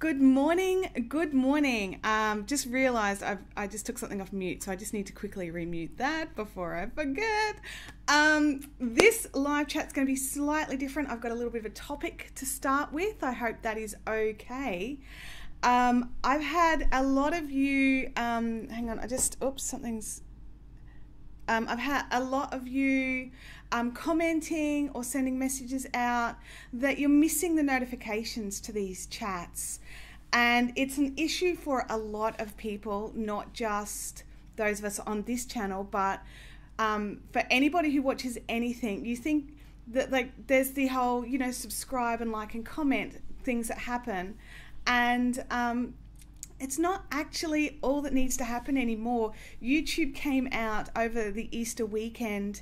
Good morning, good morning. Just realized I just took something off mute, so I just need to quickly remute that before I forget. This live chat's going to be slightly different. I've got a little bit of a topic to start with. I hope that is okay. I've had a lot of you, hang on, I've had a lot of you commenting or sending messages out that you're missing the notifications to these chats. And it's an issue for a lot of people, not just those of us on this channel, but for anybody who watches anything. You think that there's the whole, subscribe and like and comment things that happen. And it's not actually all that needs to happen anymore. YouTube came out over the Easter weekend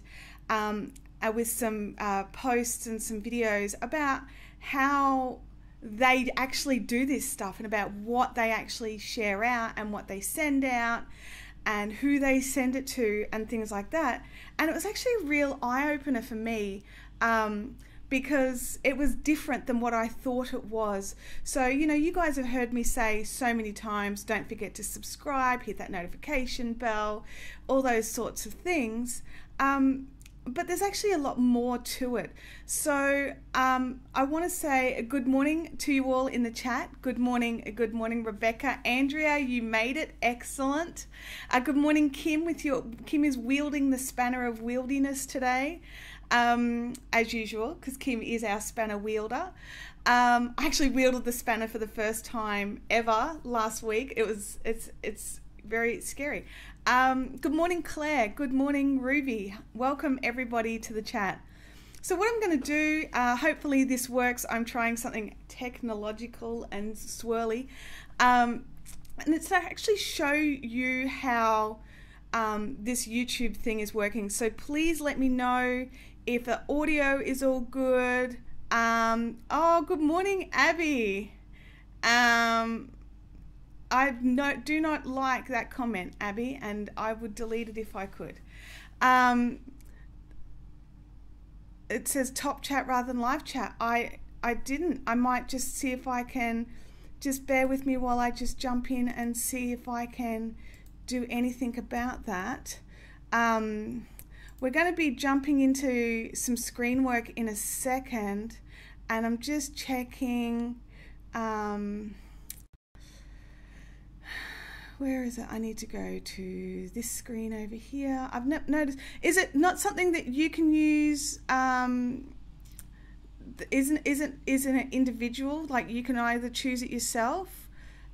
with some posts and some videos about how they actually do this stuff and about what they actually share out and what they send out and who they send it to and things like that. And it was actually a real eye-opener for me, because it was different than what I thought it was. So, you guys have heard me say so many times, don't forget to subscribe, hit that notification bell, all those sorts of things. But there's actually a lot more to it. So I want to say good morning to you all in the chat. Good morning, Rebecca. Andrea, you made it. Excellent. Good morning, Kim. Kim is wielding the spanner of wieldiness today. As usual, because Kim is our spanner wielder. I actually wielded the spanner for the first time ever last week. It's very scary. Good morning, Claire. Good morning, Ruby. Welcome everybody to the chat. So what I'm going to do, hopefully this works. I'm trying something technological and swirly, and it's to actually show you how this YouTube thing is working. So please let me know if the audio is all good. Oh, good morning, Abby. I do not like that comment, Abby, and I would delete it if I could. It says top chat rather than live chat. I didn't. I might just see if I can, just bear with me while I just jump in and see if I can do anything about that. We're going to be jumping into some screen work in a second, and I'm just checking. Where is it? I need to go to this screen over here. I've noticed. Is it not something that you can use? Isn't it individual? Like you can either choose it yourself.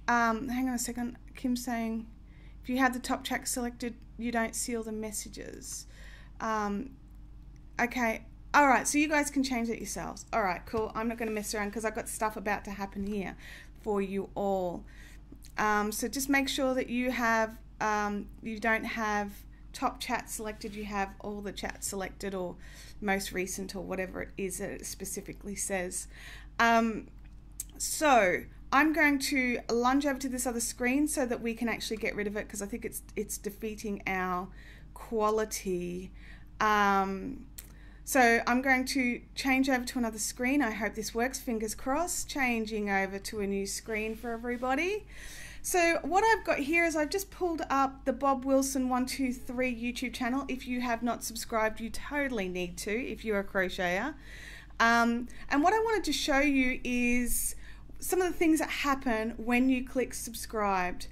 Hang on a second. Kim's saying, if you have the top chat selected, you don't see all the messages. Okay. All right. So you guys can change it yourselves. All right. Cool. I'm not going to mess around because I've got stuff about to happen here for you all. So just make sure that you have, you don't have top chat selected, you have all the chat selected or most recent or whatever it is that it specifically says. So I'm going to lunge over to this other screen so that we can actually get rid of it, because I think it's defeating our quality. So I'm going to change over to another screen. I hope this works, fingers crossed. Changing over to a new screen for everybody. So what I've got here is I've just pulled up the Bob Wilson 123 YouTube channel. If you have not subscribed, you totally need to if you're a crocheter. And what I wanted to show you is some of the things that happen when you click subscribed.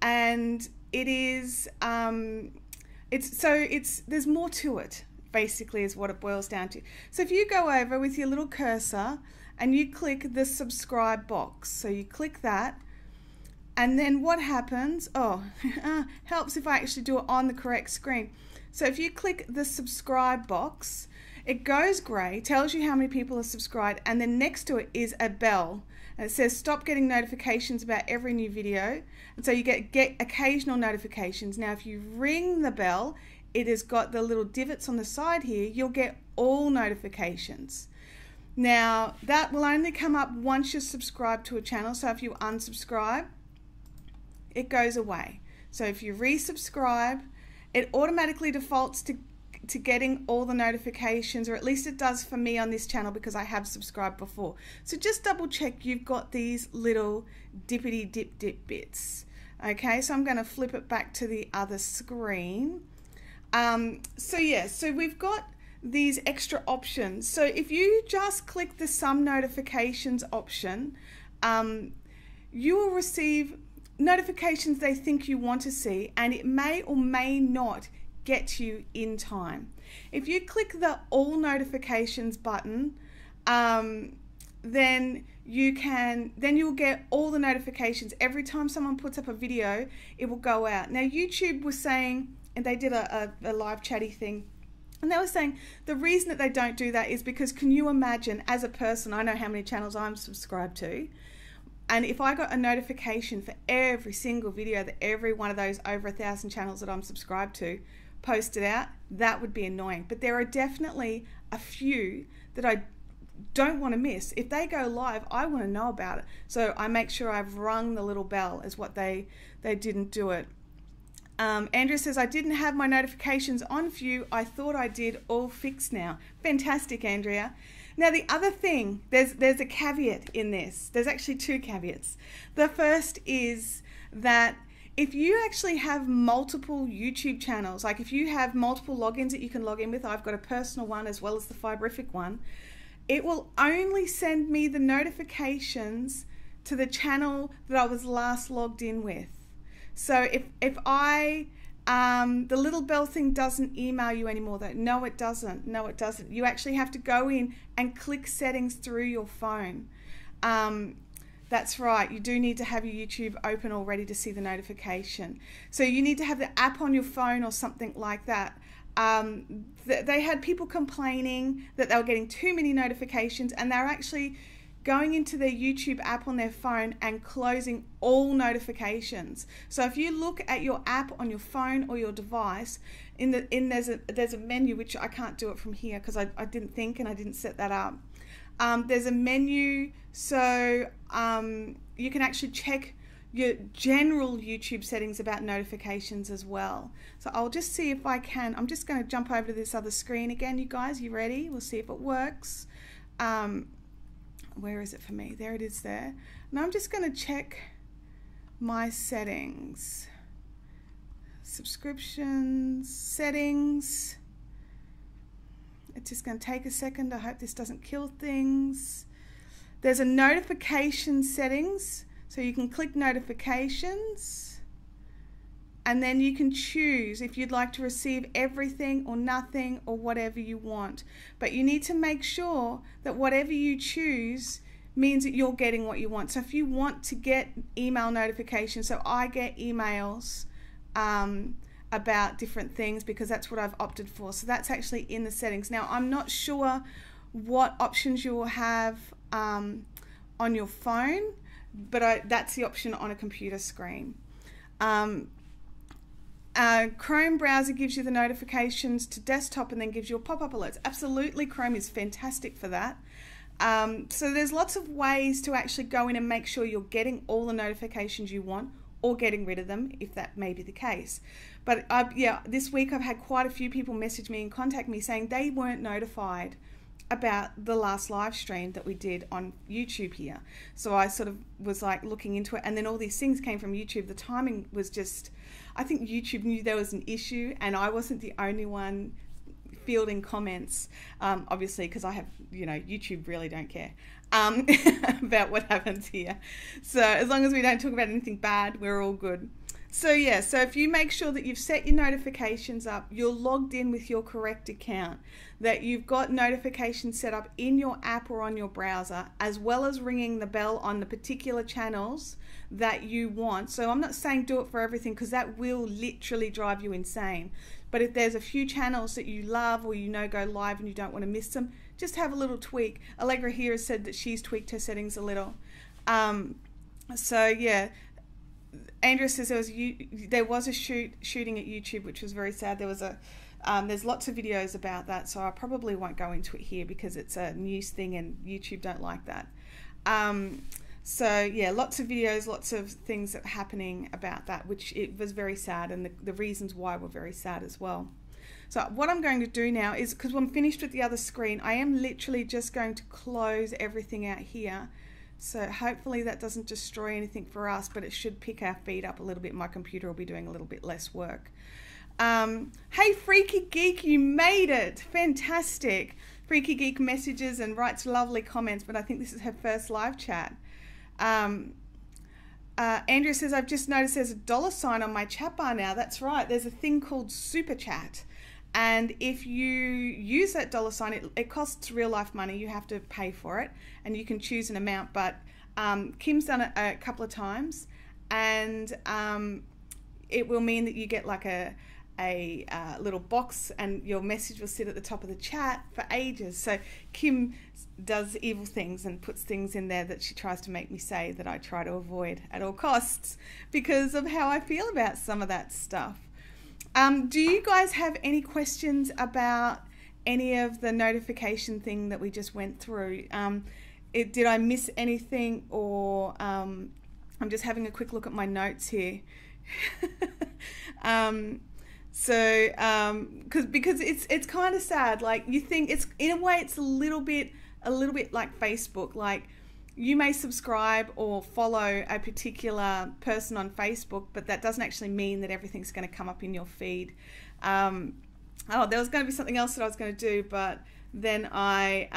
And it is, there's more to it, basically, is what it boils down to. So if you go over with your little cursor and you click the subscribe box, so you click that, and then what happens, helps if I actually do it on the correct screen. So if you click the subscribe box, it goes grey, tells you how many people are subscribed, and then next to it is a bell. And it says stop getting notifications about every new video. And so you get occasional notifications. Now if you ring the bell, it has got the little divots on the side here, you'll get all notifications. Now that will only come up once you're subscribed to a channel. So if you unsubscribe, it goes away. So if you resubscribe, it automatically defaults to to getting all the notifications, or at least it does for me on this channel because I have subscribed before. So just double check you've got these little dippity dip bits. Okay, so I'm going to flip it back to the other screen. So yeah, so we've got these extra options. So if you just click the some notifications option, you will receive notifications they think you want to see, and it may or may not get you in time. If you click the all notifications button, then you'll get all the notifications. Every time someone puts up a video, it will go out. Now YouTube was saying, and they did a live chatty thing, and they were saying the reason that they don't do that is because, can you imagine, as a person, I know how many channels I'm subscribed to, and if I got a notification for every single video that every one of those over 1,000 channels that I'm subscribed to posted out, that would be annoying. But there are definitely a few that I don't want to miss. If they go live, I want to know about it. So I make sure I've rung the little bell, is what they didn't do it. Andrea says, I didn't have my notifications on for you. I thought I did. All fixed now. Fantastic, Andrea. Now the other thing, there's a caveat in this. There's actually two caveats. The first is that if you actually have multiple YouTube channels, like if you have multiple logins that you can log in with, I've got a personal one as well as the Fiberific one, it will only send me the notifications to the channel that I was last logged in with. So if I, the little bell thing doesn't email you anymore though. No, it doesn't. No, it doesn't. You actually have to go in and click settings through your phone. That's right. You do need to have your YouTube open already to see the notification. So you need to have the app on your phone or something like that. They had people complaining that they were getting too many notifications, and they're actually going into their YouTube app on their phone and closing all notifications. So if you look at your app on your phone or your device, there's a menu, which I can't do it from here because I didn't think and I didn't set that up. There's a menu, so you can actually check your general YouTube settings about notifications as well. So I'll just see if I can. I'm just going to jump over to this other screen again, you guys. You ready? We'll see if it works. Where is it for me? There it is there. And I'm just going to check my settings. Subscriptions, settings. It's just going to take a second. I hope this doesn't kill things. There's a notification settings. So you can click notifications, and then you can choose if you'd like to receive everything or nothing or whatever you want. But you need to make sure that whatever you choose means that you're getting what you want. So if you want to get email notifications, so I get emails about different things because that's what I've opted for. So that's actually in the settings. Now I'm not sure what options you will have on your phone, but that's the option on a computer screen. Chrome browser gives you the notifications to desktop and then gives you a pop-up alerts. Absolutely, Chrome is fantastic for that. So there's lots of ways to actually go in and make sure you're getting all the notifications you want, or getting rid of them if that may be the case. But yeah, this week I've had quite a few people message me and contact me saying they weren't notified about the last live stream that we did on YouTube here. So I sort of was like looking into it, and then all these things came from YouTube. The timing was just, I think YouTube knew there was an issue, and I wasn't the only one fielding comments, obviously, because I have, YouTube really don't care about what happens here. So as long as we don't talk about anything bad, we're all good. So yeah, so if you make sure that you've set your notifications up, you're logged in with your correct account, that you've got notifications set up in your app or on your browser, as well as ringing the bell on the particular channels that you want. So I'm not saying do it for everything, because that will literally drive you insane. But if there's a few channels that you love or go live and you don't want to miss them, just have a little tweak. Allegra here has said that she's tweaked her settings a little. So yeah. Andrea says there was a shooting at YouTube, which was very sad. There was there's lots of videos about that, so I probably won't go into it here because it's a news thing and YouTube don't like that. So yeah, lots of videos, lots of things that are happening about that, which it was very sad, and the reasons why were very sad as well. So what I'm going to do now is, because I'm finished with the other screen, I am literally just going to close everything out here. So hopefully that doesn't destroy anything for us, but it should pick our feed up a little bit. My computer will be doing a little bit less work. Hey Freaky Geek, you made it. Fantastic. Freaky Geek messages and writes lovely comments, but I think this is her first live chat. Andrea says, I've just noticed there's a $sign on my chat bar now. That's right. There's a thing called Super Chat. And if you use that $sign, it costs real life money. You have to pay for it and you can choose an amount. But Kim's done it a couple of times, and it will mean that you get like a little box and your message will sit at the top of the chat for ages. So Kim does evil things and puts things in there that she tries to make me say that I try to avoid at all costs because of how I feel about some of that stuff. Do you guys have any questions about any of the notification thing that we just went through? Did I miss anything, or I'm just having a quick look at my notes here. Because it's kind of sad. Like, you think it's, in a way, it's a little bit like Facebook. Like, you may subscribe or follow a particular person on Facebook, but that doesn't actually mean that everything's going to come up in your feed. There was going to be something else that I was going to do, but then I've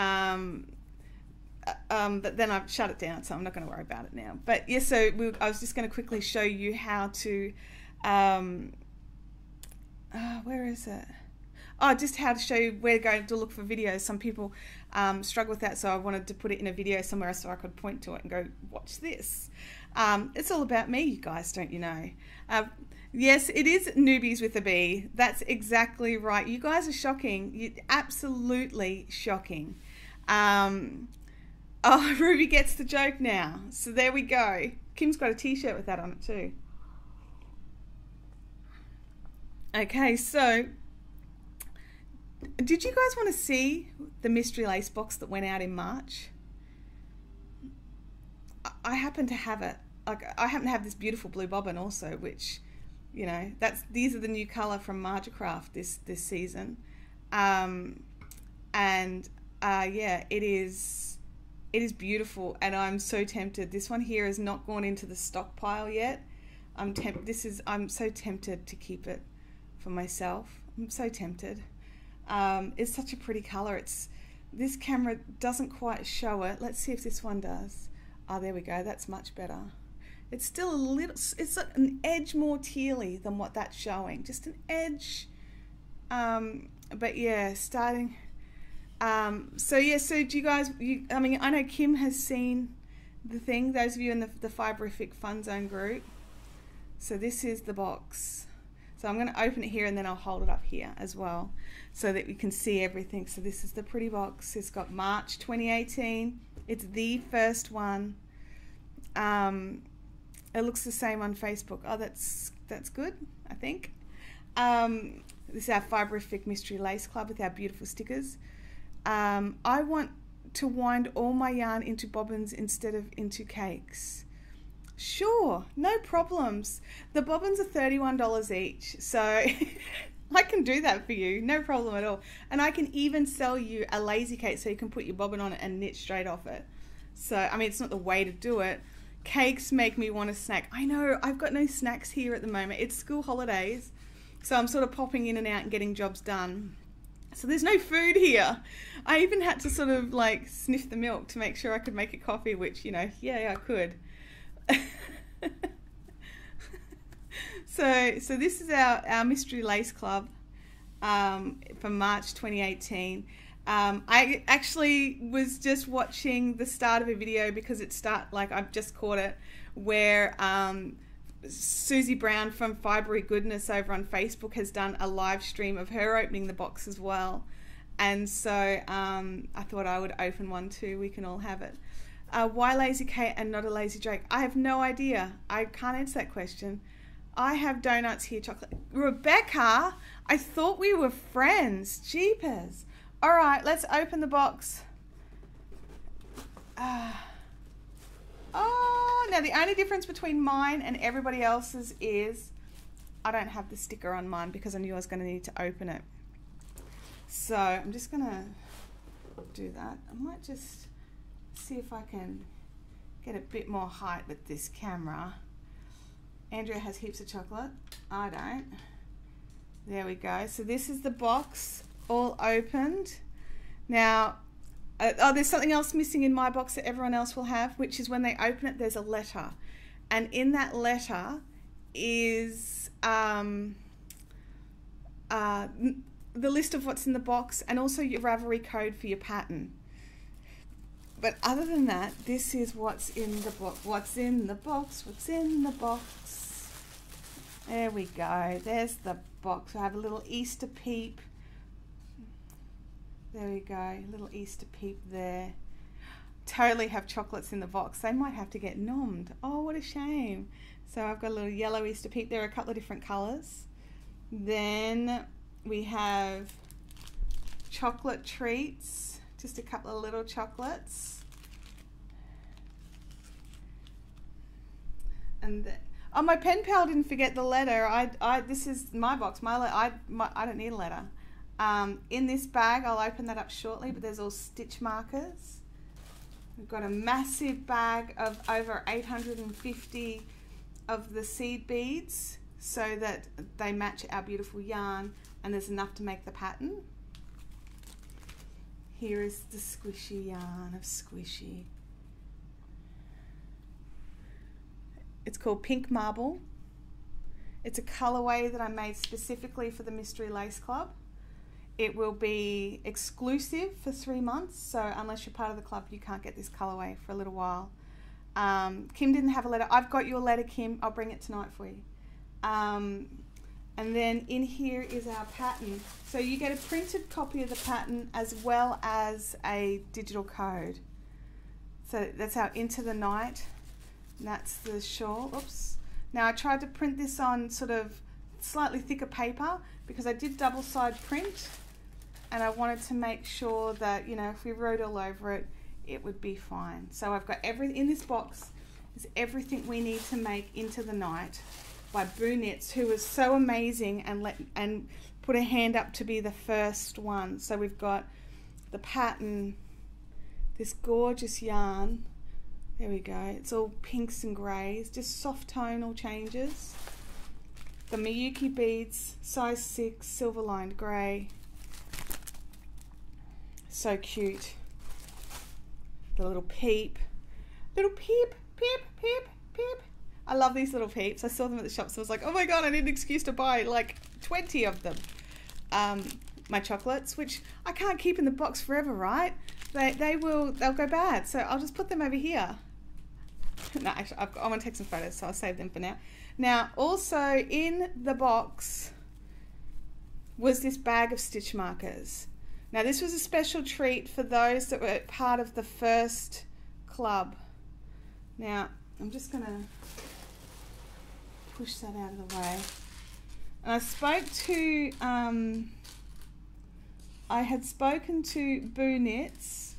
shut it down, so I'm not going to worry about it now. But yeah, so I was just going to quickly show you how to. Where is it? Oh, just how to show you where to go to look for videos. Some people struggle with that, so I wanted to put it in a video somewhere so I could point to it and go, watch this. It's all about me, you guys, don't you know? Yes, it is Newbies with a B. That's exactly right. You guys are shocking. You're absolutely shocking. Oh, Ruby gets the joke now. So there we go. Kim's got a t-shirt with that on it too. Okay, so did you guys want to see the mystery lace box that went out in March? I happen to have it. Like, I happen to have this beautiful blue bobbin also, which, you know, these are the new color from Margicraft this season. Yeah, it is beautiful, and I'm so tempted. This one here has not gone into the stockpile yet. I'm so tempted to keep it for myself. I'm so tempted. It's such a pretty color. This camera doesn't quite show it. Let's see if this one does. Oh, there we go. That's much better. It's still a little, it's like an edge more tealy than what that's showing. Just an edge. But yeah, starting. So yeah, so do you guys, I mean, I know Kim has seen the thing, those of you in the Fiberific Fun Zone group. So this is the box. So I'm going to open it here and then I'll hold it up here as well so that we can see everything. So this is the pretty box. It's got March 2018. It's the first one. It looks the same on Facebook. Oh, that's good, I think. This is our Fiberific Mystery Lace Club with our beautiful stickers. I want to wind all my yarn into bobbins instead of into cakes. Sure, no problems. The bobbins are $31 each, so I can do that for you, no problem at all. And I can even sell you a lazy cake so you can put your bobbin on it and knit straight off it. So, I mean, it's not the way to do it. Cakes make me want a snack. I know, I've got no snacks here at the moment. It's school holidays, so I'm sort of popping in and out and getting jobs done. So there's no food here. I even had to sort of like sniff the milk to make sure I could make a coffee, which, you know, yeah, I could. So this is our Mystery Lace Club from March 2018. I actually was just watching the start of a video because I've just caught it, where Susie Brown from Fibery Goodness over on Facebook has done a live stream of her opening the box as well. And so I thought I would open one too. We can all have it. Why Lazy Kate and not a Lazy Drake? I have no idea. I can't answer that question. I have donuts here, chocolate. Rebecca, I thought we were friends. Jeepers. All right, let's open the box. Oh, now the only difference between mine and everybody else's is I don't have the sticker on mine because I knew I was going to need to open it. So I'm just gonna do that. I might just see if I can get a bit more height with this camera. Andrea has heaps of chocolate. I don't. There we go. So this is the box all opened. Now, oh, there's something else missing in my box that everyone else will have, which is when they open it, there's a letter. And in that letter is the list of what's in the box and also your Ravelry code for your pattern. But other than that, this is what's in the box. What's in the box? What's in the box? There we go. There's the box. I have a little Easter peep. There we go. A little Easter peep there. Totally have chocolates in the box. They might have to get nommed. Oh, what a shame. So I've got a little yellow Easter peep. There are a couple of different colours. Then we have chocolate treats. Just a couple of little chocolates. And oh, my pen pal didn't forget the letter. This is my box. I don't need a letter. In this bag, I'll open that up shortly, but there's all stitch markers. We've got a massive bag of over 850 of the seed beads so that they match our beautiful yarn, and there's enough to make the pattern. Here is the squishy yarn of Squishy. It's called Pink Marble. It's a colorway that I made specifically for the Mystery Lace Club. It will be exclusive for 3 months, so unless you're part of the club, you can't get this colorway for a little while. Kim didn't have a letter. I've got your letter, Kim. I'll bring it tonight for you. And then in here is our pattern. So you get a printed copy of the pattern as well as a digital code. So that's our Into the Night. And that's the shawl. Oops. Now I tried to print this on sort of slightly thicker paper because I did double side print, and I wanted to make sure that, you know, if we wrote all over it, it would be fine. So I've got everything in this box is everything we need to make Into the Night by Boo Knits, who was so amazing and put a hand up to be the first one. So we've got the pattern, this gorgeous yarn. There we go. It's all pinks and greys, just soft tonal changes. The Miyuki beads, size 6, silver lined grey. So cute. The little peep. Little peep, peep, peep, peep. I love these little peeps. I saw them at the shop, so I was like, oh my god, I need an excuse to buy like 20 of them. My chocolates, which I can't keep in the box forever, right? They'll go bad, so I'll just put them over here. No, actually, I want to take some photos, so I'll save them for now. Now, also in the box was this bag of stitch markers. Now, this was a special treat for those that were part of the first club. Now, I'm just going to push that out of the way. And I spoke to, I had spoken to Boo Knits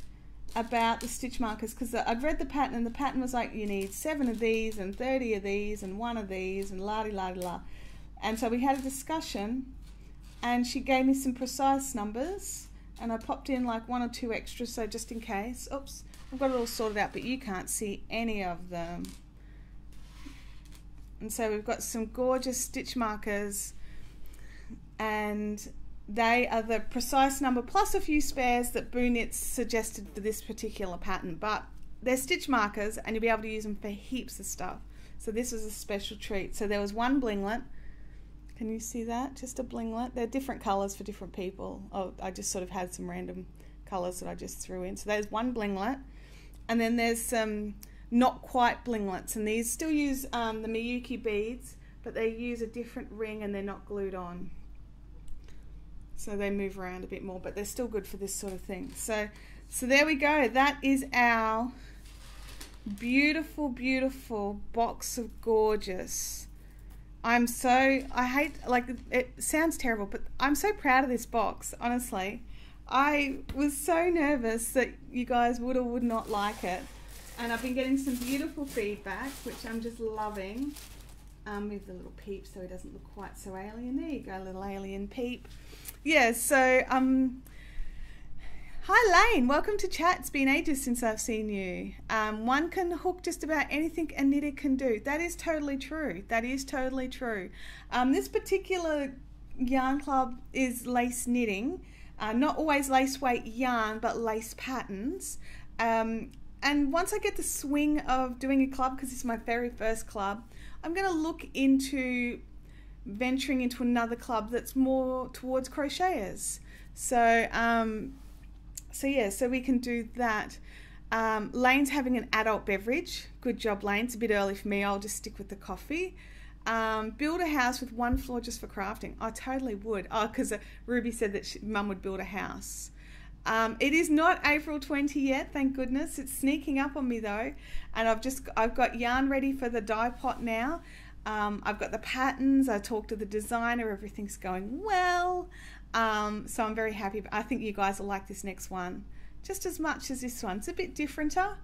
about the stitch markers because I'd read the pattern, and the pattern was like, you need 7 of these and 30 of these and 1 of these and la-di-la-di-la. And so we had a discussion, and she gave me some precise numbers, and I popped in like 1 or 2 extras, so just in case. Oops, I've got it all sorted out, but you can't see any of them. And so we've got some gorgeous stitch markers, and they are the precise number plus a few spares that Boo Knits suggested for this particular pattern. But they're stitch markers, and you'll be able to use them for heaps of stuff. So this was a special treat. So there was one blinglet. Can you see that? Just a blinglet. They're different colours for different people. Oh, I just sort of had some random colours that I just threw in. So there's one blinglet. And then there's some not quite blinglets, and these still use the Miyuki beads, but they use a different ring and they're not glued on. So they move around a bit more, but they're still good for this sort of thing. So there we go. That is our beautiful, beautiful box of gorgeous. I hate, like, it sounds terrible, but I'm so proud of this box, honestly. I was so nervous that you guys would or would not like it. And I've been getting some beautiful feedback, which I'm just loving. Move the little peep so he doesn't look quite so alien. There you go, little alien peep. Yeah, so hi Lane, welcome to chat. It's been ages since I've seen you. One can hook just about anything a knitter can do. That is totally true. That is totally true. This particular yarn club is lace knitting. Not always lace weight yarn, but lace patterns. And once I get the swing of doing a club, because it's my very first club, I'm going to look into venturing into another club that's more towards crocheters. So we can do that. Lane's having an adult beverage. Good job, Lane. It's a bit early for me. I'll just stick with the coffee. Build a house with one floor just for crafting. I totally would. Oh, because Ruby said that Mum would build a house. It is not April 20 yet, thank goodness. It's sneaking up on me though, and I've got yarn ready for the dye pot now. I've got the patterns. I talked to the designer. Everything's going well. So I'm very happy. I think you guys will like this next one just as much as this one. It's a bit differenter.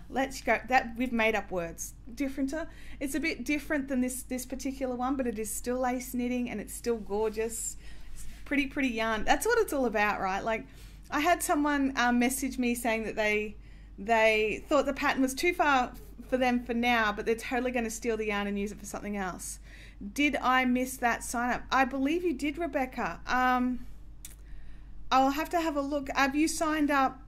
Let's go. That we've made up words. Differenter. It's a bit different than this particular one, but it is still lace knitting and it's still gorgeous. It's pretty yarn. That's what it's all about, right? Like I had someone message me saying that they thought the pattern was too far for them for now, but they're totally going to steal the yarn and use it for something else. Did I miss that sign up? I believe you did, Rebecca. I'll have to have a look. Have you signed up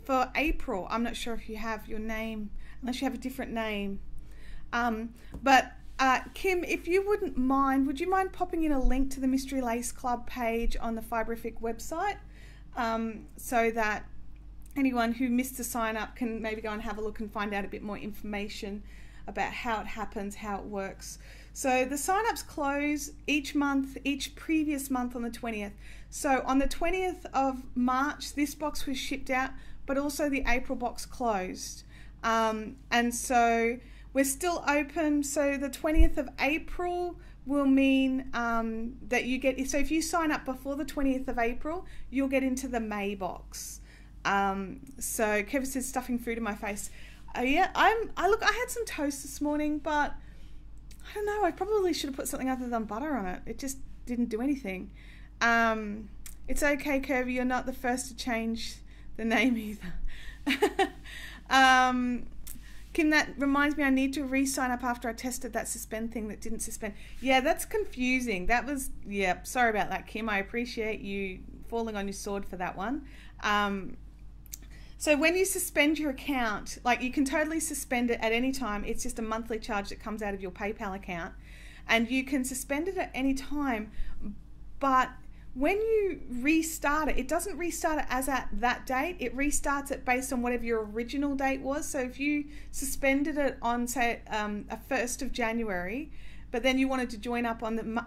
for April? I'm not sure if you have your name, unless you have a different name. But Kim, if you wouldn't mind, would you mind popping in a link to the Mystery Lace Club page on the Fiberific website, so that anyone who missed the sign up can maybe go and have a look and find out a bit more information about how it happens, how it works. So the sign-ups close each month, each previous month on the 20th. So on the 20th of March, this box was shipped out, but also the April box closed. And so we're still open. So the 20th of April will mean that you get, so if you sign up before the 20th of April, you'll get into the May box. So Kevin says stuffing food in my face. Yeah, I had some toast this morning, but I don't know, I probably should have put something other than butter on it. It just didn't do anything. It's okay, Kirby, you're not the first to change the name either. Kim, that reminds me I need to re-sign up after I tested that suspend thing that didn't suspend. Yeah, that's confusing. That was, yeah, sorry about that, Kim. I appreciate you falling on your sword for that one. So when you suspend your account, like you can totally suspend it at any time. It's just a monthly charge that comes out of your PayPal account, and you can suspend it at any time. But when you restart it, it doesn't restart it as at that date. It restarts it based on whatever your original date was. So if you suspended it on, say, a 1st of January, but then you wanted to join up on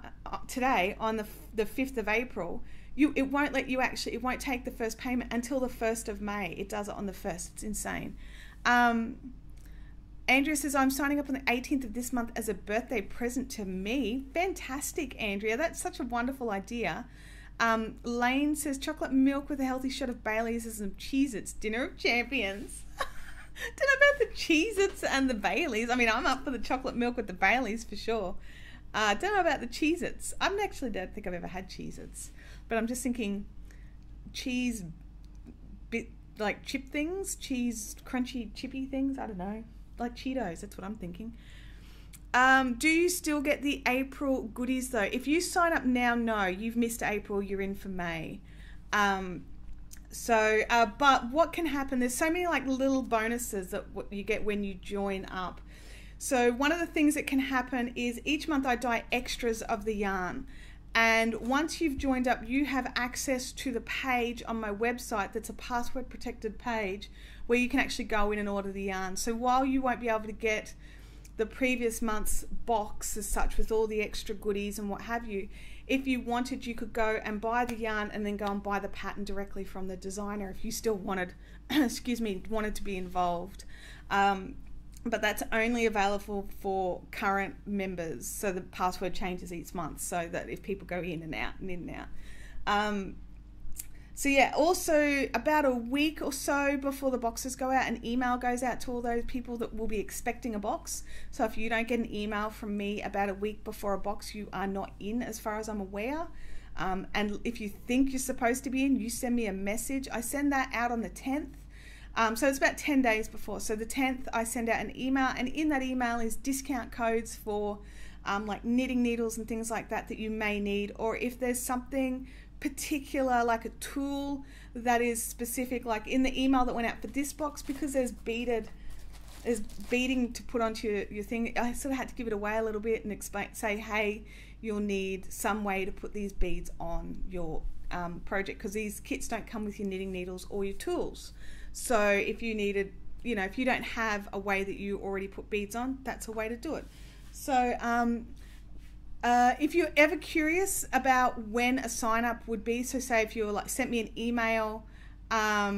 today on the 5th of April, it won't let you actually, it won't take the first payment until the 1st of May. It does it on the 1st. It's insane. Andrea says, I'm signing up on the 18th of this month as a birthday present to me. Fantastic, Andrea. That's such a wonderful idea. Lane says, chocolate milk with a healthy shot of Baileys and some Cheez-Its. Dinner of champions. Don't know about the Cheez-Its and the Baileys. I mean, I'm up for the chocolate milk with the Baileys for sure. Don't know about the Cheez-Its. I don't think I've ever had Cheez-Its. But I'm just thinking cheese bit, like chip things, cheese crunchy chippy things, I don't know, like Cheetos, that's what I'm thinking. Do you still get the April goodies though? If you sign up now, no, you've missed April, you're in for May. But what can happen, there's so many like little bonuses that you get when you join up. So one of the things that can happen is each month I dye extras of the yarn. And once you've joined up, you have access to the page on my website that's a password protected page where you can actually go in and order the yarn. So while you won't be able to get the previous month's box as such with all the extra goodies and what have you, if you wanted, you could go and buy the yarn and then go and buy the pattern directly from the designer if you still wanted, wanted to be involved. But that's only available for current members. So the password changes each month so that if people go in and out and in and out. So yeah, also about a week or so before the boxes go out, an email goes out to all those people that will be expecting a box. So if you don't get an email from me about a week before a box, you are not in, as far as I'm aware. And if you think you're supposed to be in, you send me a message. I send that out on the 10th. So it's about 10 days before. So the 10th, I send out an email, and in that email is discount codes for like knitting needles and things like that that you may need, or if there's something particular like a tool that is specific, like in the email that went out for this box, because there's beading to put onto your thing, I sort of had to give it away a little bit and say, hey, you'll need some way to put these beads on your project, because these kits don't come with your knitting needles or your tools. So if you needed, if you don't have a way that you already put beads on, that's a way to do it. So if you're ever curious about when a sign up would be, so say if you were like sent me an email, a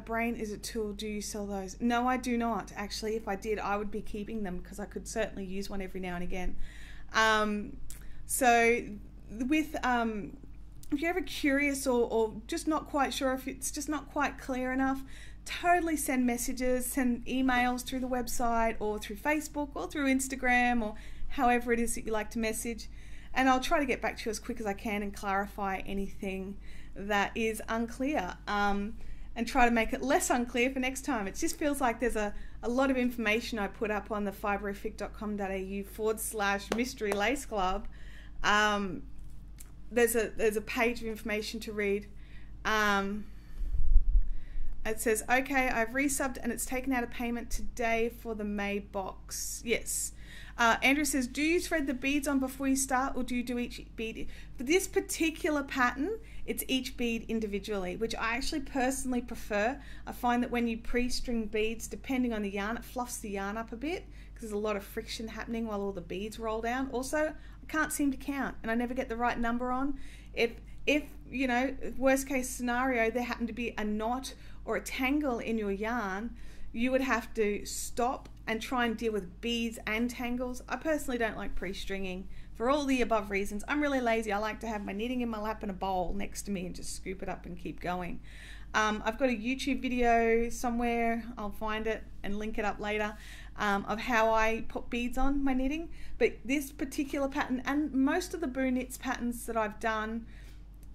brain is a tool, do you sell those? No, I do not. Actually, if I did, I would be keeping them, because I could certainly use one every now and again. So with if you're ever curious or just not quite sure, if it's just not quite clear enough, totally send messages, send emails through the website or through Facebook or through Instagram or however it is that you like to message, and I'll try to get back to you as quick as I can and clarify anything that is unclear, and try to make it less unclear for next time. It just feels like there's a lot of information I put up on the fiberific.com.au/mystery lace club. There's a page of information to read. It says, okay, I've resubbed and it's taken out a payment today for the May box. Yes. Andrew says, do you thread the beads on before you start, or do you do each bead? For this particular pattern, it's each bead individually, which I actually personally prefer. I find that when you pre-string beads, depending on the yarn, it fluffs the yarn up a bit, because there's a lot of friction happening while all the beads roll down. Also, I can't seem to count, and I never get the right number on. If worst case scenario, there happened to be a knot or a tangle in your yarn, you would have to stop and try and deal with beads and tangles. I personally don't like pre-stringing for all the above reasons. I'm really lazy. I like to have my knitting in my lap and a bowl next to me and just scoop it up and keep going. I've got a YouTube video somewhere, I'll find it and link it up later, of how I put beads on my knitting. But this particular pattern, and most of the Boo Knits patterns that I've done,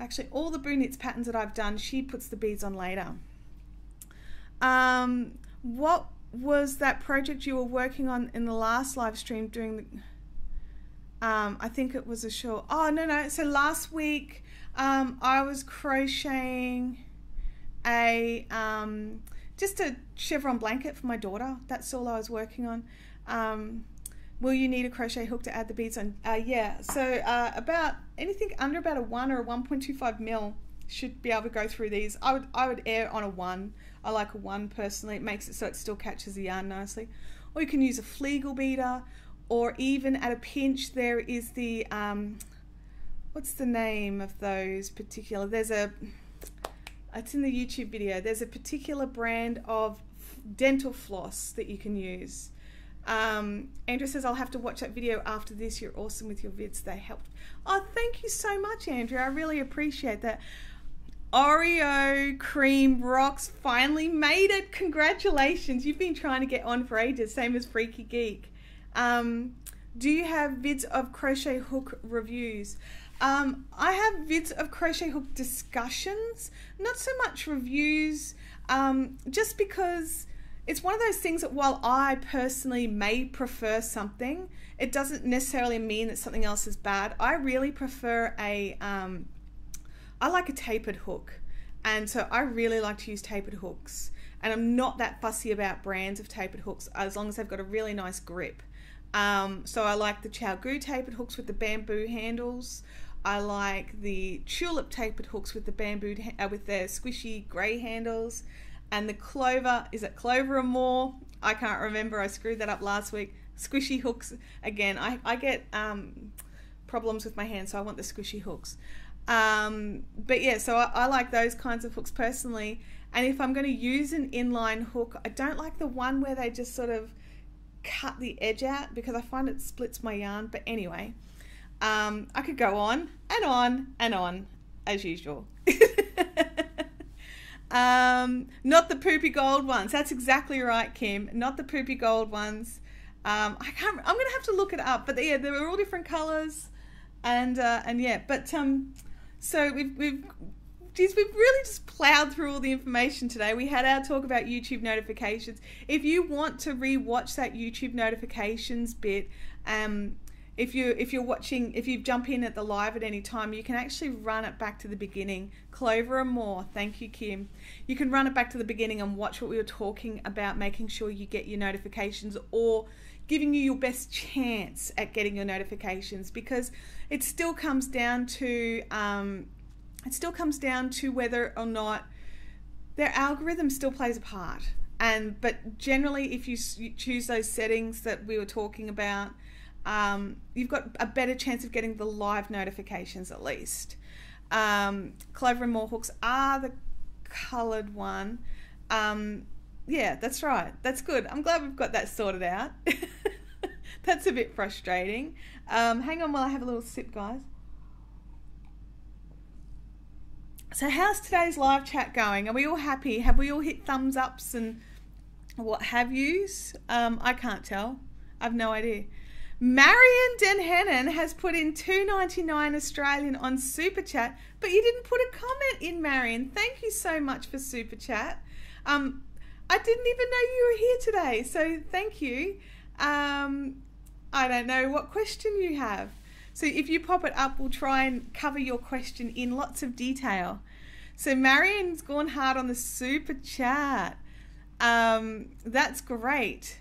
actually all the Boo Knits patterns that I've done, she puts the beads on later. What was that project you were working on in the last live stream doing the, I think it was a short, oh no, so last week I was crocheting a just a chevron blanket for my daughter. That's all I was working on. Will you need a crochet hook to add the beads on? Yeah, so about anything under about a 1 or a 1.25 mil should be able to go through these. I would err on a 1. I like a 1 personally. It makes it so it still catches the yarn nicely. Or you can use a Flegel beater, or even at a pinch there is the what's the name of those particular, it's in the YouTube video, there's a particular brand of dental floss that you can use. Andrew says, I'll have to watch that video after this. You're awesome with your vids. They helped. Oh, thank you so much, Andrew. I really appreciate that. Oreo Cream Rocks finally made it. Congratulations. You've been trying to get on for ages, same as Freaky Geek. Do you have vids of crochet hook reviews? I have vids of crochet hook discussions, not so much reviews, just because it's one of those things that while I personally may prefer something, it doesn't necessarily mean that something else is bad. I really prefer I like a tapered hook, and so I really like to use tapered hooks, and I'm not that fussy about brands of tapered hooks as long as they've got a really nice grip. So I like the Chow Goo tapered hooks with the bamboo handles. I like the tulip tapered hooks with the bamboo with their squishy grey handles, and the Clover, is it Clover and More? I can't remember, I screwed that up last week. Squishy hooks again. I get problems with my hands, so I want the squishy hooks. But yeah, so I like those kinds of hooks personally. And if I'm going to use an inline hook, I don't like the one where they just sort of cut the edge out, because I find it splits my yarn. But anyway, I could go on and on and on as usual. Not the poopy gold ones. That's exactly right, Kim. Not the poopy gold ones. I'm gonna have to look it up, but yeah, they were all different colors, and yeah, but so we've really just plowed through all the information today. We had our talk about YouTube notifications. If you want to re-watch that YouTube notifications bit, if you jump in at the live at any time, you can actually run it back to the beginning. Clover and more. Thank you, Kim. You can run it back to the beginning and watch what we were talking about, making sure you get your notifications, or giving you your best chance at getting your notifications, because it still comes down to whether or not their algorithm still plays a part. But generally, if you choose those settings that we were talking about, you've got a better chance of getting the live notifications at least. Clover and more hooks are the coloured one. Yeah, that's right. That's good. I'm glad we've got that sorted out. That's a bit frustrating. Hang on while I have a little sip, guys. So how's today's live chat going? Are we all happy? Have we all hit thumbs ups and what have yous? I can't tell. I've no idea. Marion Denhennen has put in $2.99 Australian on Super Chat, but you didn't put a comment in, Marion. Thank you so much for Super Chat. I didn't even know you were here today, so thank you. I don't know what question you have. So if you pop it up, we'll try and cover your question in lots of detail. So Marion's gone hard on the Super Chat. That's great.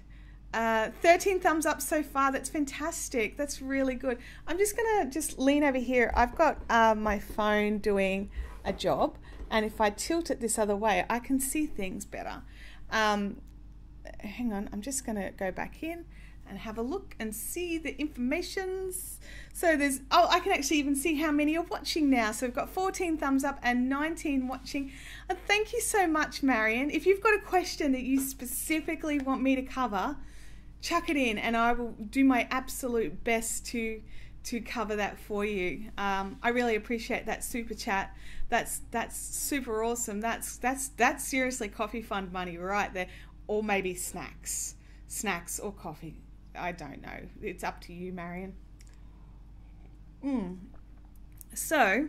13 thumbs up so far. That's fantastic. That's really good. I'm just going to lean over here. I've got my phone doing a job, and if I tilt it this other way, I can see things better. Hang on. I'm just going to go back in and have a look and see the informations. So there's, I can actually even see how many are watching now. So we've got 14 thumbs up and 19 watching. And thank you so much, Marion. If you've got a question that you specifically want me to cover, chuck it in and I will do my absolute best to cover that for you. I really appreciate that Super Chat. That's super awesome. That's seriously coffee fund money right there, or maybe snacks or coffee. I don't know. It's up to you, Marion. So,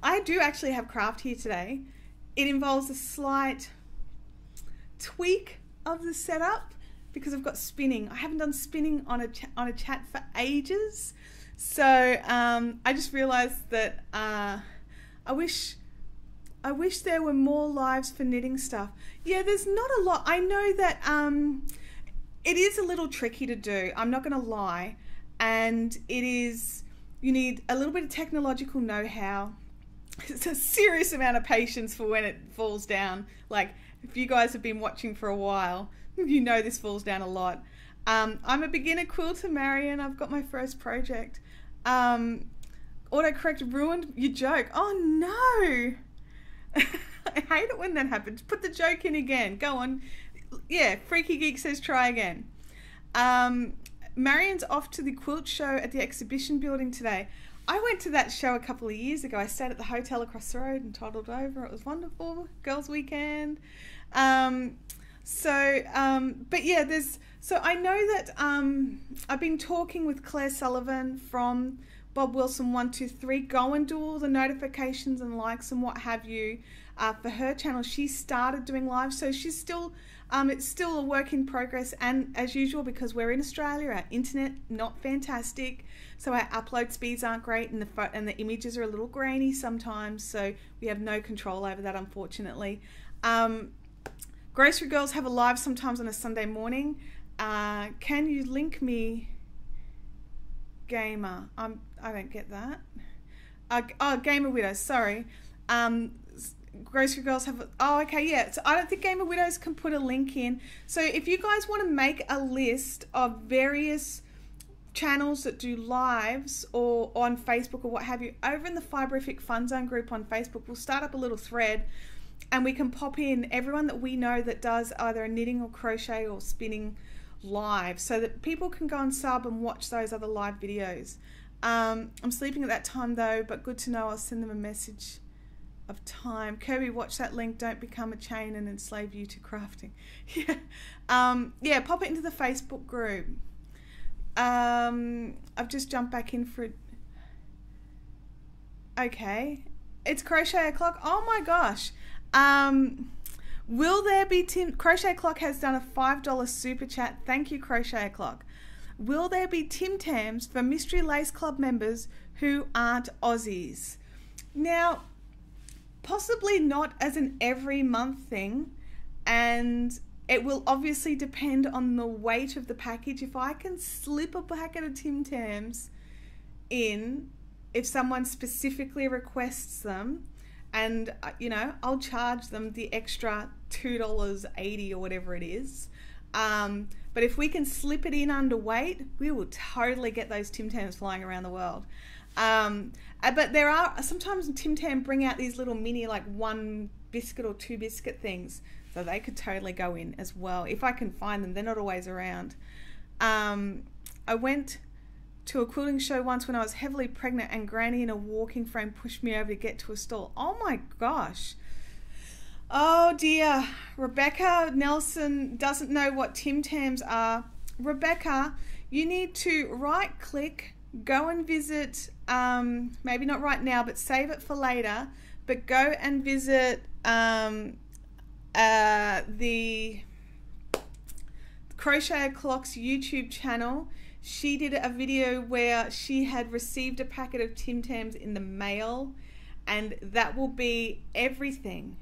I do actually have craft here today. It involves a slight tweak of the setup because I've got spinning. I haven't done spinning on a chat for ages. So, I just realized that I wish there were more lives for knitting stuff. Yeah, there's not a lot. I know that it is a little tricky to do. I'm not going to lie. And you need a little bit of technological know-how. It's a serious amount of patience for when it falls down. Like, if you guys have been watching for a while, you know this falls down a lot. I'm a beginner quilter, Marion. I've got my first project. Autocorrect ruined your joke. Oh, no. I hate it when that happens. Put the joke in again. Go on. Yeah, Freaky Geek says try again. Marion's off to the quilt show at the exhibition building today. I went to that show a couple of years ago. I stayed at the hotel across the road and toddled over. It was wonderful. Girls' weekend. But yeah, so I know that I've been talking with Claire Sullivan from Bob Wilson 123. Go and do all the notifications and likes and what have you for her channel. She started doing live, so she's still it's still a work in progress, and as usual, because we're in Australia, our internet not fantastic, so our upload speeds aren't great, and the images are a little grainy sometimes, so we have no control over that, unfortunately. Grocery Girls have a live sometimes on a Sunday morning. Can you link me, Gamer? I don't get that. Gamer Widows, sorry. Grocery Girls have... Oh, okay, yeah. So I don't think Gamer Widows can put a link in. So if you guys want to make a list of various channels that do lives or on Facebook or what have you, over in the Fiberific Fun Zone group on Facebook, we'll start up a little thread and we can pop in everyone that we know that does either a knitting or crochet or spinning live, so that people can go and sub and watch those other live videos. I'm sleeping at that time though, but good to know. I'll send them a message of time. Kirby, watch that link. Don't become a chain and enslave you to crafting. Yeah, pop it into the Facebook group. I've just jumped back in for it. Okay, it's Crochet O'Clock. Oh my gosh. Will there be Crochet Clock has done a $5 super chat. Thank you, Crochet Clock. Will there be Tim Tams for Mystery Lace Club members who aren't Aussies? Now, possibly not as an every month thing, and it will obviously depend on the weight of the package. If I can slip a packet of Tim Tams in, if someone specifically requests them, and you know, I'll charge them the extra $2.80 or whatever it is. But if we can slip it in underweight, we will totally get those Tim Tams flying around the world. But there are sometimes Tim Tam bring out these little mini, like 1 biscuit or 2 biscuit things, so they could totally go in as well if I can find them. They're not always around. I went to a quilting show once when I was heavily pregnant, and Granny in a walking frame pushed me over to get to a stall. Oh my gosh. Oh dear. Rebecca Nelson doesn't know what Tim Tams are. Rebecca, you need to right click, go and visit, maybe not right now, but save it for later, but go and visit the Crochet Clock's YouTube channel. She did a video where she had received a packet of Tim Tams in the mail, and that will be everything.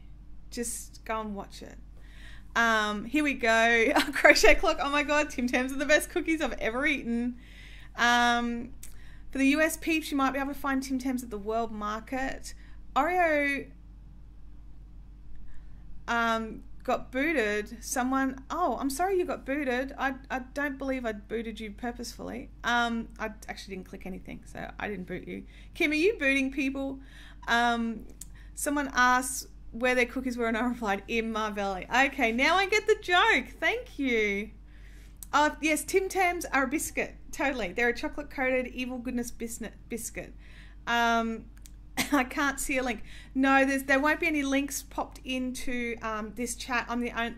Just go and watch it. Here we go. Crochet Clock. Oh my god, Tim Tams are the best cookies I've ever eaten. For the US peeps, you might be able to find Tim Tams at the World Market. Oreo got booted. Someone, oh, I'm sorry you got booted. I don't believe I booted you purposefully. I actually didn't click anything, so I didn't boot you. Kim, are you booting people? Someone asked where their cookies were, and I replied, in my belly. Okay, now I get the joke. Thank you. Oh, yes, Tim Tams are a biscuit. Totally. They're a chocolate-coated evil goodness biscuit. I can't see a link. No, there won't be any links popped into this chat.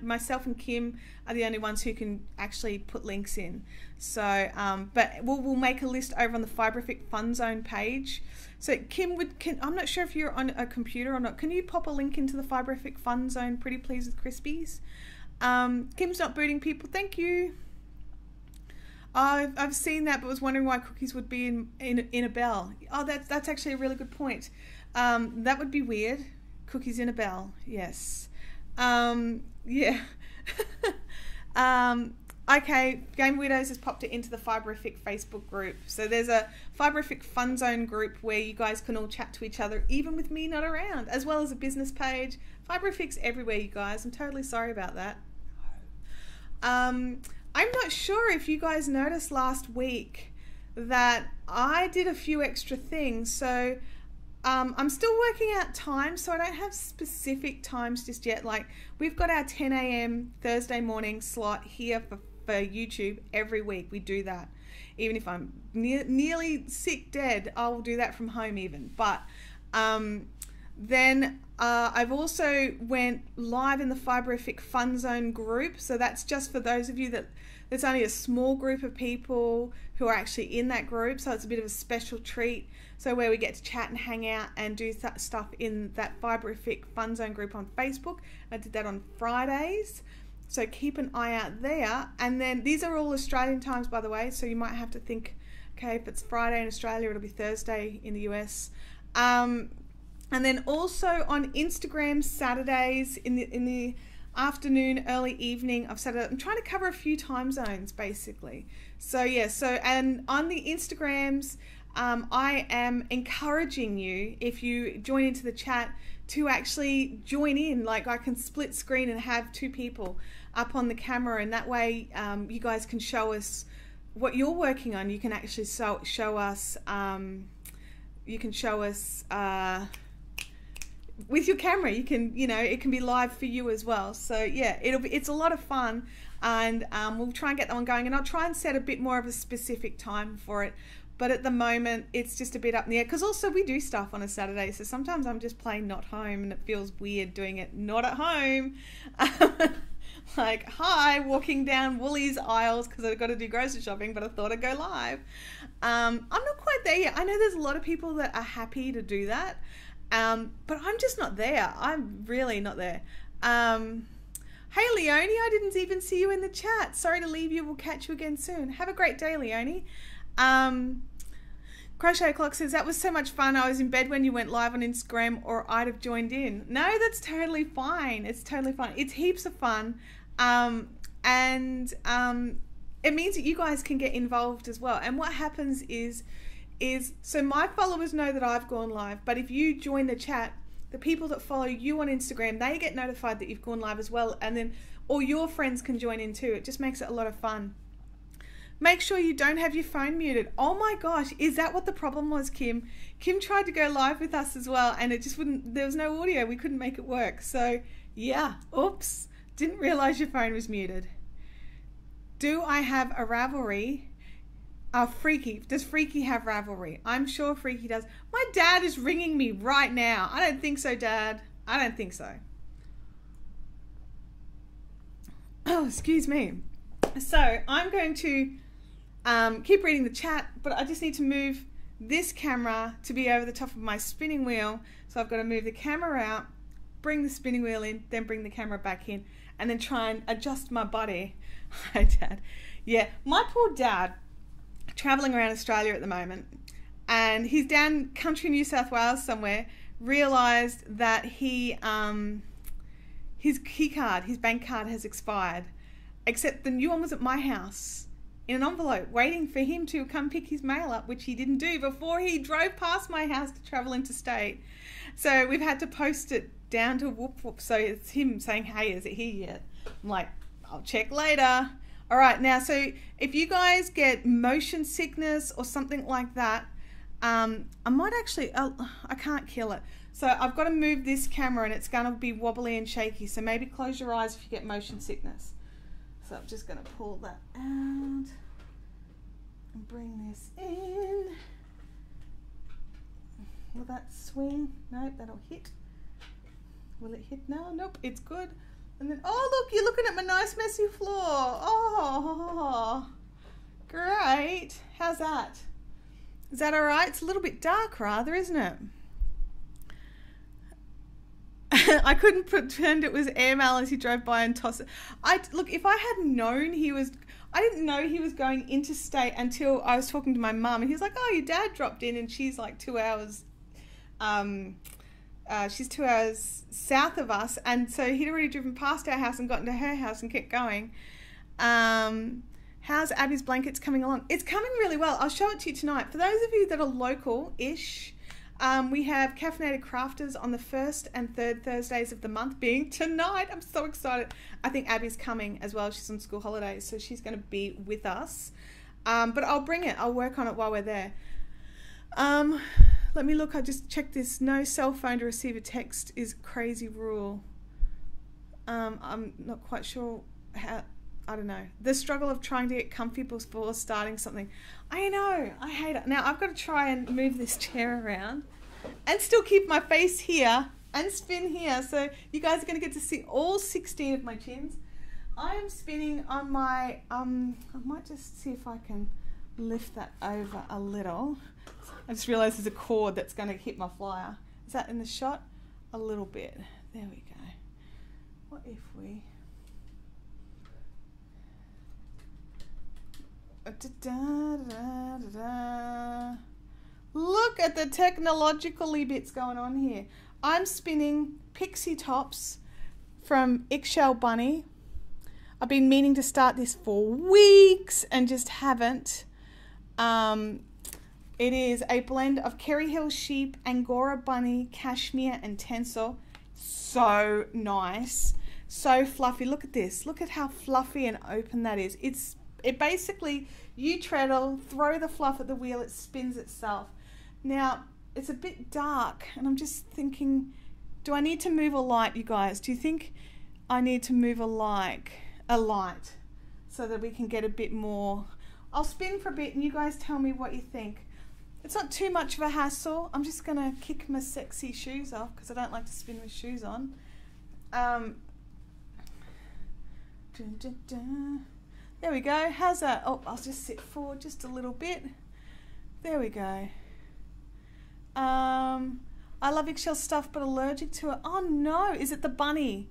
Myself and Kim are the only ones who can actually put links in. So, but we'll make a list over on the Fiberific Fun Zone page. So Kim, I'm not sure if you're on a computer or not. Can you pop a link into the Fiberific Fun Zone, pretty please, with Crispies? Kim's not booting people. Thank you. I've seen that, but was wondering why cookies would be in a bell. Oh, that's actually a really good point. That would be weird. Cookies in a bell. Yes. Yeah. Okay, Game Widows has popped it into the Fiberific Facebook group. So there's a Fiberific Fun Zone group where you guys can all chat to each other, even with me not around, as well as a business page. Fiberific's everywhere, you guys. I'm totally sorry about that. I'm not sure if you guys noticed last week that I did a few extra things. So I'm still working out times, so I don't have specific times just yet. Like, we've got our 10 a.m. Thursday morning slot here for YouTube every week. We do that. Even if I'm nearly sick dead, I'll do that from home even. But then I've also went live in the Fiberific Fun Zone group. So that's just for those of you there's only a small group of people who are actually in that group. So it's a bit of a special treat. So where we get to chat and hang out and do stuff in that Fiberific Fun Zone group on Facebook. I did that on Fridays. So keep an eye out there. And then these are all Australian times, by the way. So you might have to think, okay, if it's Friday in Australia, it'll be Thursday in the US. And then also on Instagram, Saturdays in the afternoon, early evening of Saturday. I'm trying to cover a few time zones, basically. So yeah, and on the Instagrams, I am encouraging you, if you join into the chat, to actually join in. Like, I can split screen and have 2 people up on the camera, and that way you guys can show us what you're working on. You can actually show us with your camera. You can, it can be live for you as well. So yeah, it's a lot of fun, and we'll try and get that one going, and I'll try and set a bit more of a specific time for it. But at the moment, it's just a bit up in the air. Because also we do stuff on a Saturday. So sometimes I'm just playing not home and it feels weird doing it not at home. Like, hi, walking down Woolies aisles because I've got to do grocery shopping, but I thought I'd go live. I'm not quite there yet. I know there's a lot of people that are happy to do that. But I'm just not there. I'm really not there. Hey, Leonie, I didn't even see you in the chat. Sorry to leave you. We'll catch you again soon. Have a great day, Leonie. Crochet Clock says, that was so much fun. I was in bed when you went live on Instagram or I'd have joined in. No, that's totally fine. It's totally fine. It's heaps of fun. It means that you guys can get involved as well. And what happens is so my followers know that I've gone live, but if you join the chat, the people that follow you on Instagram, they get notified that you've gone live as well. And then all your friends can join in too. It just makes it a lot of fun. Make sure you don't have your phone muted. Oh my gosh, is that what the problem was, Kim? Kim tried to go live with us as well and it just wouldn't, there was no audio. We couldn't make it work. So yeah, oops, didn't realize your phone was muted. Do I have a Ravelry? Freaky. Does Freaky have Ravelry? I'm sure Freaky does. My dad is ringing me right now. I don't think so, Dad. I don't think so. Oh, excuse me. So I'm going to keep reading the chat, but I just need to move this camera to be over the top of my spinning wheel. So I've got to move the camera out, bring the spinning wheel in, then bring the camera back in, and then try and adjust my body. Hi, Dad. Yeah, my poor dad, traveling around Australia at the moment, and he's down country New South Wales somewhere, realised that his key card, his bank card has expired, except the new one was at my house in an envelope waiting for him to come pick his mail up, which he didn't do before he drove past my house to travel interstate. So we've had to post it down to Whoop Whoop. So it's him saying, hey, is it here yet? I'm like, I'll check later. All right, now, so if you guys get motion sickness or something like that, I might actually, I can't kill it. So I've got to move this camera and it's going to be wobbly and shaky. So maybe close your eyes if you get motion sickness. So I'm just going to pull that out and bring this in. Will that swing? Nope, that'll hit. Will it hit now? Nope, it's good. And then, oh look, you're looking at my nice messy floor. Oh, great. How's that? Is that all right? It's a little bit dark rather, isn't it? I couldn't pretend it was airmail as he drove by and tossed it. Look, if I had known I didn't know he was going interstate until I was talking to my mum and he was like, oh, your dad dropped in and she's like 2 hours, she's 2 hours south of us. And so he'd already driven past our house and gotten to her house and kept going. How's Abby's blankets coming along? It's coming really well. I'll show it to you tonight. For those of you that are local-ish, we have Caffeinated Crafters on the first and third Thursdays of the month, being tonight. I'm so excited. I think Abby's coming as well. She's on school holidays, so she's going to be with us. But I'll bring it. I'll work on it while we're there. Let me look. I just checked this. No cell phone to receive a text is crazy rule. I'm not quite sure how. I don't know. The struggle of trying to get comfy before starting something. I know. I hate it. Now I've got to try and move this chair around and still keep my face here and spin here. So you guys are going to get to see all 16 of my chins. I am spinning on my, I might just see if I can lift that over a little. I just realized there's a cord that's going to hit my flyer. Is that in the shot? A little bit. There we go. What if we... Look at the technologically bits going on here. I'm spinning Pixie Tops from Eggshell Bunny. I've been meaning to start this for weeks and just haven't. It is a blend of Kerry Hill Sheep, Angora Bunny, Cashmere and Tencel. So nice. So fluffy. Look at this. Look at how fluffy and open that is. It basically, you treadle, throw the fluff at the wheel, it spins itself. Now, it's a bit dark, and I'm just thinking, do I need to move a light, you guys? Do you think I need to move a light so that we can get a bit more, I'll spin for a bit and you guys tell me what you think. It's not too much of a hassle. I'm just going to kick my sexy shoes off because I don't like to spin with shoes on. There we go. How's that? Oh, I'll just sit forward just a little bit. There we go. I love eggshell stuff but allergic to it. Oh no, is it the bunny?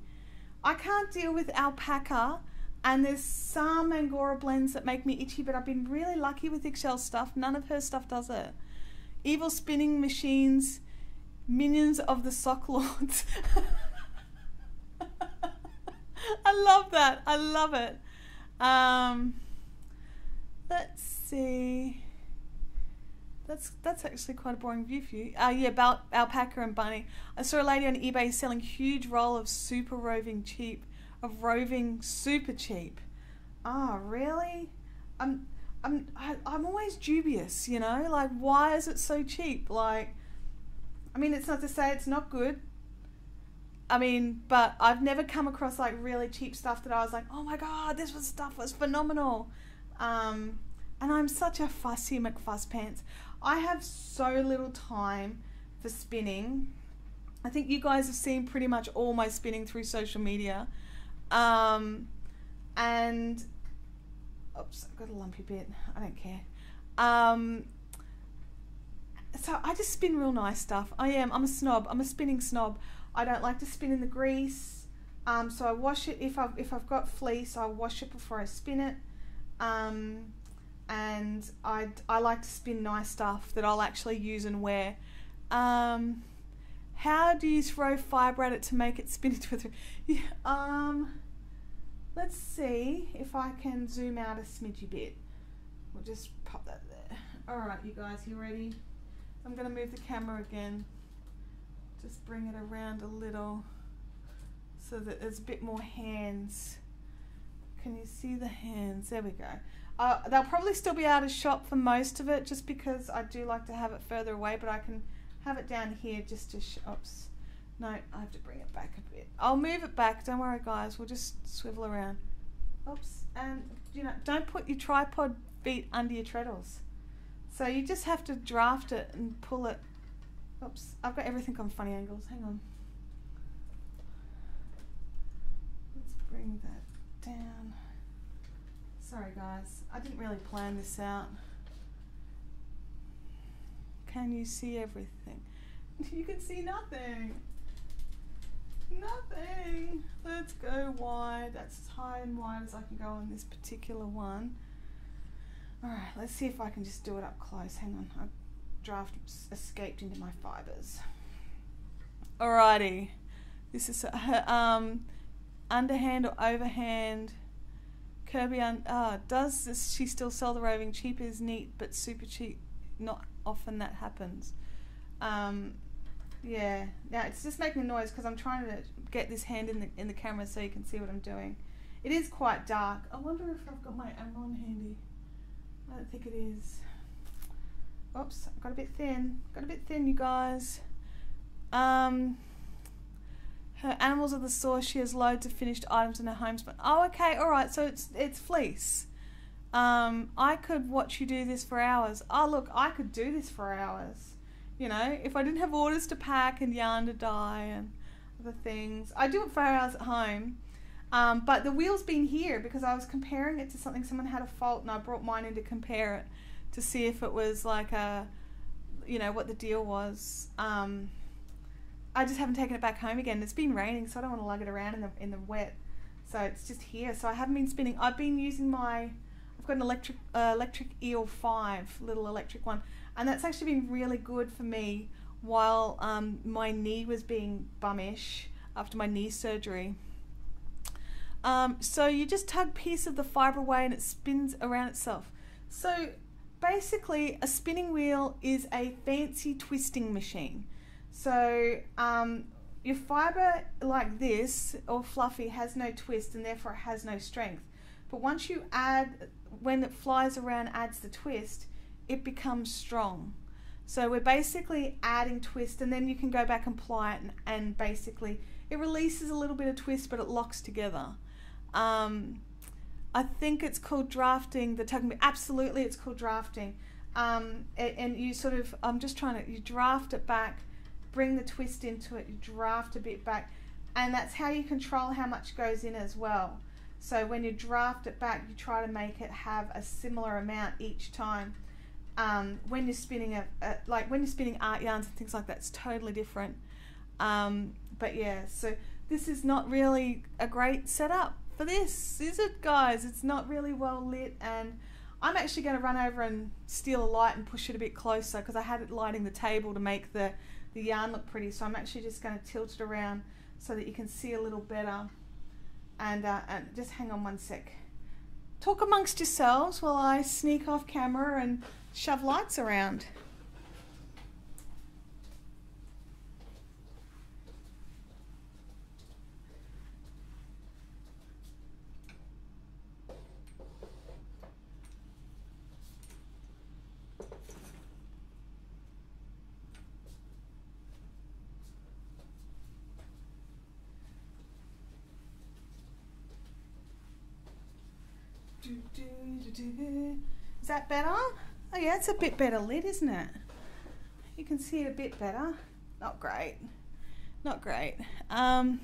I can't deal with alpaca, and there's some Angora blends that make me itchy, but I've been really lucky with eggshell stuff. None of her stuff does it. Evil spinning machines, minions of the sock lords. I love that. I love it. Let's see. That's actually quite a boring view for you. Yeah, about alpaca and bunny. I saw a lady on eBay selling huge roll of roving super cheap. Oh, really? I'm always dubious, you know, like, why is it so cheap? Like, I mean, it's not to say it's not good. I mean, but I've never come across like really cheap stuff that I was like, oh my God, this stuff was phenomenal. And I'm such a fussy McFusspants. I have so little time for spinning. I think you guys have seen pretty much all my spinning through social media. And oops, I've got a lumpy bit. I don't care. So I just spin real nice stuff. I'm a snob. I'm a spinning snob. I don't like to spin in the grease. So I wash it. If I've got fleece, I wash it before I spin it. And I like to spin nice stuff that I'll actually use and wear. How do you throw fibre at it to make it spin into a let's see if I can zoom out a smidgy bit. We'll just pop that there. Alright, you guys, you ready? I'm going to move the camera again. Just bring it around a little so that there's a bit more hands. Can you see the hands? There we go. They'll probably still be out of shot for most of it, just because I do like to have it further away, but I can have it down here just to oops. No, I have to bring it back a bit. I'll move it back. Don't worry, guys. We'll just swivel around. Oops. And, you know, don't put your tripod feet under your treadles. So you just have to draft it and pull it. Oops. I've got everything on funny angles. Hang on. Let's bring that down. Sorry guys, I didn't really plan this out. Can you see everything? You can see nothing. Nothing. Let's go wide. That's as high and wide as I can go on this particular one. Alright, let's see if I can just do it up close. Hang on, I draft escaped into my fibres. Alrighty. This is her underhand or overhand. Kirby, does she still sell the roving? Cheap is neat, but super cheap. Not often that happens. Yeah. Now it's just making a noise because I'm trying to get this hand in the camera so you can see what I'm doing. It is quite dark. I wonder if I've got my Amron handy. I don't think it is. Oops, I got a bit thin. Got a bit thin, you guys. Her animals are the source. She has loads of finished items in her home. Oh, okay, all right. So it's fleece. I could watch you do this for hours. Oh, look, I could do this for hours. You know, if I didn't have orders to pack and yarn to dye and other things, I do it for hours at home. But the wheel's been here because I was comparing it to something someone had a fault, and I brought mine in to compare it to see if it was like you know, what the deal was. I just haven't taken it back home again. It's been raining, so I don't want to lug it around in the wet. So it's just here. So I haven't been spinning. I've been using I've got an electric Eel 5, little electric one, and that's actually been really good for me while my knee was being bummish after my knee surgery. So you just tug a piece of the fibre away and it spins around itself. So basically a spinning wheel is a fancy twisting machine. So your fibre like this or fluffy has no twist and therefore it has no strength. But once you add, when it flies around, adds the twist, it becomes strong. So we're basically adding twist, and then you can go back and ply it, and basically it releases a little bit of twist, but it locks together. I I think it's called drafting the tugging. Absolutely, it's called drafting. And you sort of, you draft it back, bring the twist into it, you draft a bit back, and that's how you control how much goes in as well. So when you draft it back, you try to make it have a similar amount each time. When you're spinning when you're spinning art yarns and things like that, it's totally different. But yeah, so this is not really a great setup for this, is it, guys? It's not really well lit, and I'm actually going to run over and steal a light and push it a bit closer, because I had it lighting the table to make the yarn look pretty. So I'm actually just going to tilt it around so that you can see a little better. And just hang on one sec. Talk amongst yourselves while I sneak off camera and shove lights around. Is that better? Oh yeah, it's a bit better lit, isn't it? You can see it a bit better. Not great. Not great. I've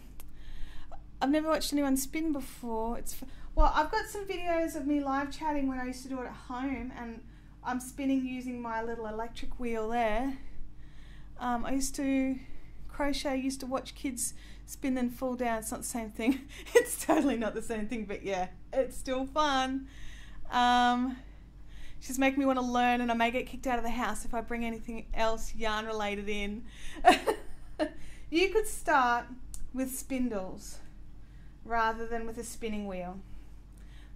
never watched anyone spin before. Well, I've got some videos of me live chatting when I used to do it at home, and I'm spinning using my little electric wheel there. I used to crochet, used to watch kids spin and fall down. It's not the same thing. It's totally not the same thing, but yeah, it's still fun. She's making me want to learn, and I may get kicked out of the house if I bring anything else yarn related in. You could start with spindles rather than with a spinning wheel.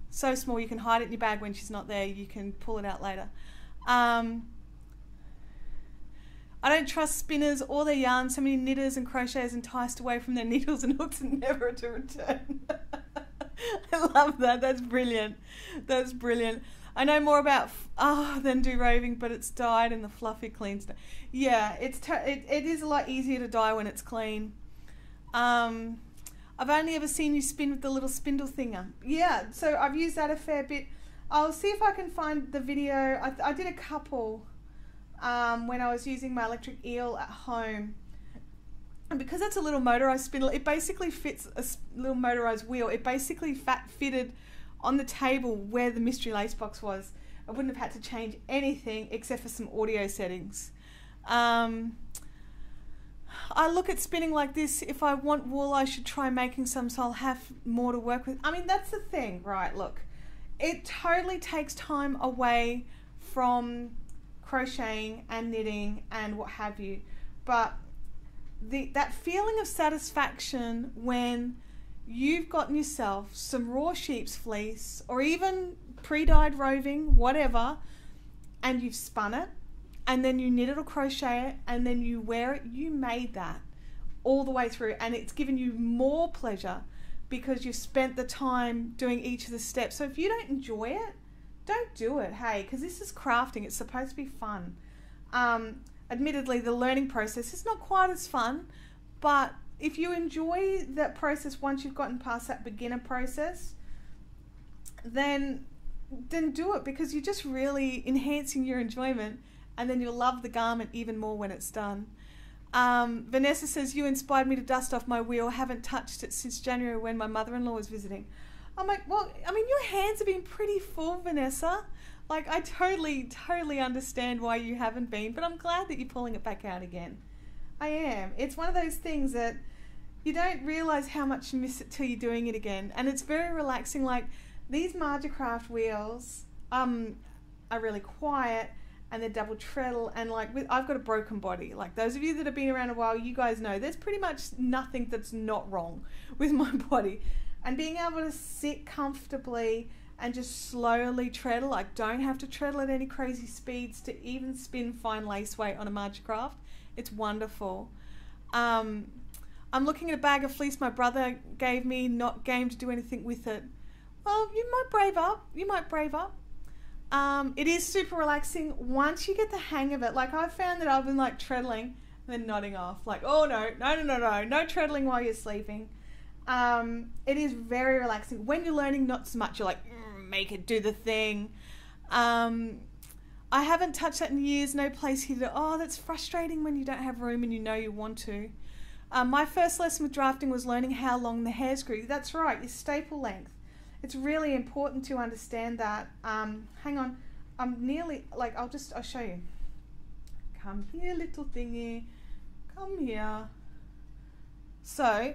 So small you can hide it in your bag when she's not there. You can pull it out later. I don't trust spinners or their yarn. So many knitters and crocheters enticed away from their needles and hooks and never to return. I love that. That's brilliant. That's brilliant. I know more about than do roving, but it's dyed in the fluffy clean stuff. Yeah, it is a lot easier to dye when it's clean. I've only ever seen you spin with the little spindle thinger. Yeah, so I've used that a fair bit. I'll see if I can find the video. I did a couple when I was using my electric eel at home. And because it's a little motorized spindle, it basically fits a little motorized wheel. It basically fitted on the table where the mystery lace box was. I wouldn't have had to change anything except for some audio settings. I look at spinning like this. If I want wool, I should try making some so I'll have more to work with. I mean, that's the thing, right? Look, it totally takes time away from crocheting and knitting and what have you. But that feeling of satisfaction when you've gotten yourself some raw sheep's fleece or even pre-dyed roving, whatever, and you've spun it, and then you knit it or crochet it, and then you wear it, you made that all the way through, and it's given you more pleasure because you've spent the time doing each of the steps. So if you don't enjoy it, don't do it, hey, because this is crafting. It's supposed to be fun. Admittedly, the learning process is not quite as fun, but if you enjoy that process once you've gotten past that beginner process, then do it, because you're just really enhancing your enjoyment, and then you'll love the garment even more when it's done. Vanessa says, you inspired me to dust off my wheel. Haven't touched it since January when my mother-in-law was visiting. I'm like, well, I mean, your hands have been pretty full, Vanessa. Like, I totally understand why you haven't been, but I'm glad that you're pulling it back out again. I am. It's one of those things that you don't realise how much you miss it till you're doing it again. And it's very relaxing. Like, these Margicraft wheels are really quiet, and they're double treadle, and like I've got a broken body. Like, those of you that have been around a while, you guys know there's pretty much nothing that's not wrong with my body. And being able to sit comfortably and just slowly treadle, like don't have to treadle at any crazy speeds to even spin fine lace weight on a Margicraft, it's wonderful. I'm looking at a bag of fleece my brother gave me, not game to do anything with it. Well, you might brave up. You might brave up. It is super relaxing once you get the hang of it. Like, I've found that I've been like treadling and then nodding off. Like, oh no treadling while you're sleeping. It is very relaxing. When you're learning, not so much. You're like, make it do the thing. I haven't touched that in years. No place here. Oh, that's frustrating when you don't have room and you know you want to. My first lesson with drafting was learning how long the hair screw. That's right, your staple length. It's really important to understand that. Hang on, I'm nearly, like, I'll show you. Come here, little thingy. Come here. So,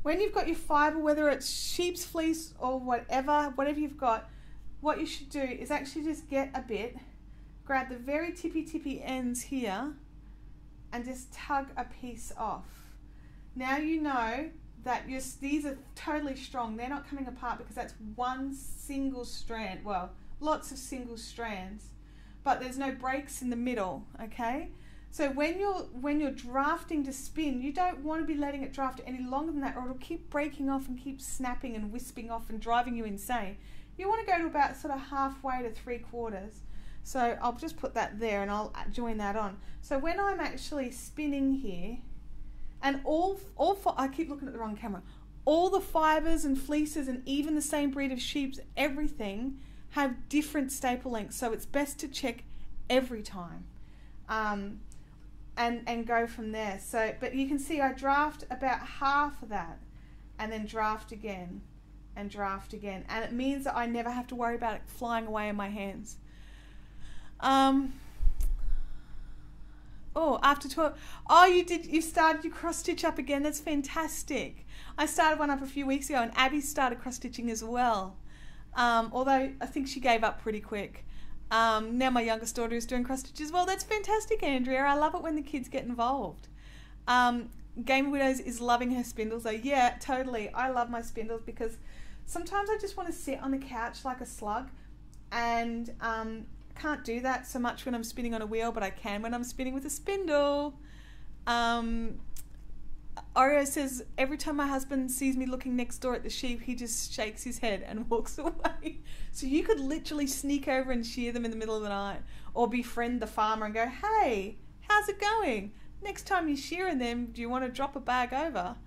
when you've got your fibre, whether it's sheep's fleece or whatever you've got, what you should do is actually just get a bit, grab the very tippy ends here, and just tug a piece off. Now you know that these are totally strong. They're not coming apart because that's one single strand. Well, lots of single strands, but there's no breaks in the middle, okay? So when you're drafting to spin, you don't want to be letting it draft any longer than that, or it'll keep breaking off and keep snapping and wisping off and driving you insane. You want to go to about sort of halfway to 3/4. So I'll just put that there and I'll join that on. So when I'm actually spinning here, and I keep looking at the wrong camera, all the fibres and fleeces and even the same breed of sheep, everything have different staple lengths. So it's best to check every time. And go from there. So, but you can see I draft about half of that and then draft again and draft again. And it means that I never have to worry about it flying away in my hands. Oh, after 12, oh, you started your cross stitch up again. That's fantastic. I started one up a few weeks ago and Abby started cross stitching as well. Although I think she gave up pretty quick. Now my youngest daughter is doing cross stitches. Well, that's fantastic, Andrea. I love it when the kids get involved. Game Widows is loving her spindles though. Yeah, totally. I love my spindles because sometimes I just want to sit on the couch like a slug, and can't do that so much when I'm spinning on a wheel, but I can when I'm spinning with a spindle. Oreo says, every time my husband sees me looking next door at the sheep, he just shakes his head and walks away. So you could literally sneak over and shear them in the middle of the night, or befriend the farmer and go, hey, how's it going? Next time you're shearing them, do you want to drop a bag over?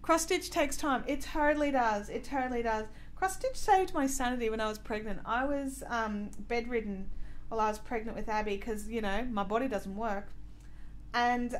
Cross stitch takes time. It totally does. It totally does. Cross stitch saved my sanity when I was pregnant. I was bedridden while I was pregnant with Abby because, you know, my body doesn't work. And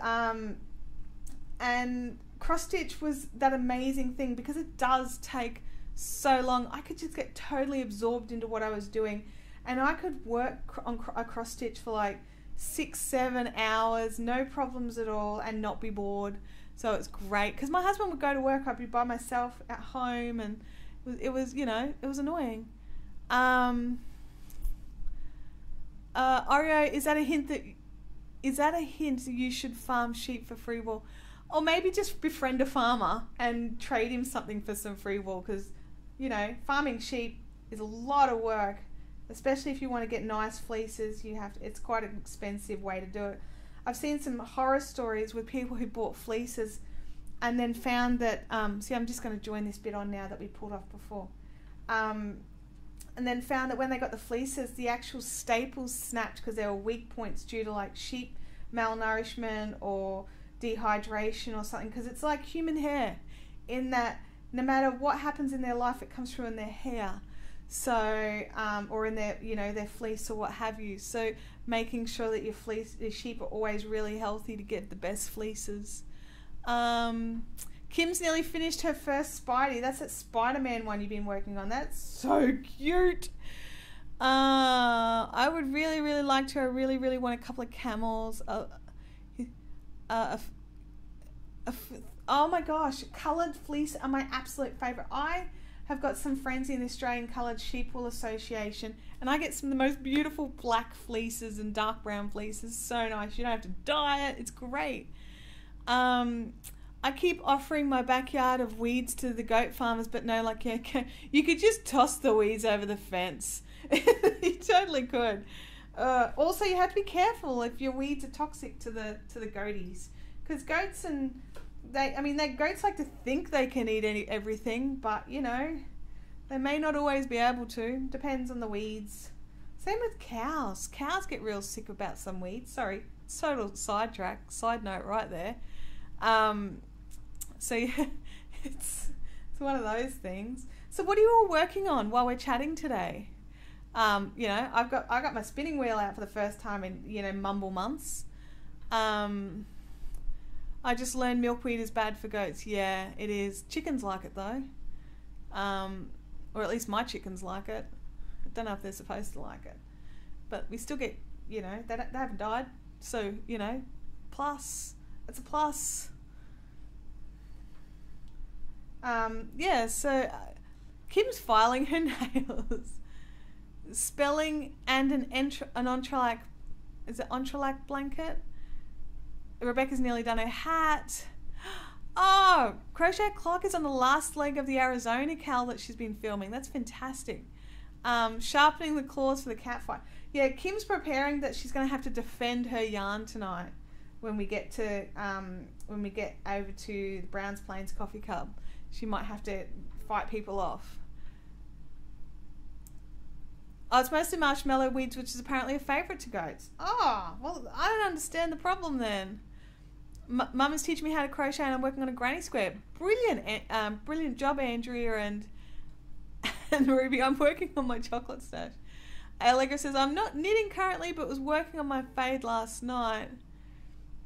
cross stitch was that amazing thing because it does take so long. I could just get totally absorbed into what I was doing, and I could work on a cross stitch for like 6-7 hours, no problems at all, and not be bored. So it's great because my husband would go to work, I'd be by myself at home, and it was you know, it was annoying. Oreo, is that a hint that you should farm sheep for free wool? Or maybe just befriend a farmer and trade him something for some free wool, because, you know, farming sheep is a lot of work, especially if you want to get nice fleeces. It's quite an expensive way to do it. I've seen some horror stories with people who bought fleeces and then found that, see, I'm just going to join this bit on now that we pulled off before, and then found that when they got the fleeces, the actual staples snapped because there were weak points due to like sheep malnourishment or dehydration or something, because it's like human hair in that no matter what happens in their life, it comes through in their hair. So or in their, you know, their fleece or what have you. So making sure that your sheep are always really healthy to get the best fleeces. Kim's nearly finished her first Spidey. That's that Spider-Man one you've been working on. That's so cute. I would really, really like to. I really, really want a couple of camels. Oh my gosh, coloured fleece are my absolute favourite. I have got some friends in the Australian Coloured Sheep Wool Association, and I get some of the most beautiful black fleeces and dark brown fleeces. So nice. You don't have to dye it. It's great. I keep offering my backyard of weeds to the goat farmers, but no, like, yeah, you could just toss the weeds over the fence. You totally could. Also, you have to be careful if your weeds are toxic to the goaties, because goats goats like to think they can eat everything, but you know, they may not always be able to. Depends on the weeds. Same with cows. Cows get real sick about some weeds. Sorry, total side note right there. So yeah, it's one of those things. So what are you all working on while we're chatting today? You know, I got my spinning wheel out for the first time in, you know, mumble months. I just learned milkweed is bad for goats. Yeah, it is. Chickens like it though. Or at least my chickens like it. I don't know if they're supposed to like it. But we still get, you know, they haven't died. So, you know, plus. It's a plus. Yeah, so Kim's filing her nails. Spelling and an entrelac, is it entrelac blanket? Rebecca's nearly done her hat. Oh, crochet clock is on the last leg of the Arizona cowl that she's been filming. That's fantastic. Sharpening the claws for the cat fight. Yeah, Kim's preparing that she's going to have to defend her yarn tonight when we get to over to the Browns Plains Coffee Cup. She might have to fight people off. Oh, it's mostly marshmallow weeds, which is apparently a favourite to goats. Oh, well, I don't understand the problem then. Mum is teaching me how to crochet and I'm working on a granny square. Brilliant, brilliant job, Andrea and Ruby. I'm working on my chocolate stash. Allegra says, I'm not knitting currently, but was working on my fade last night.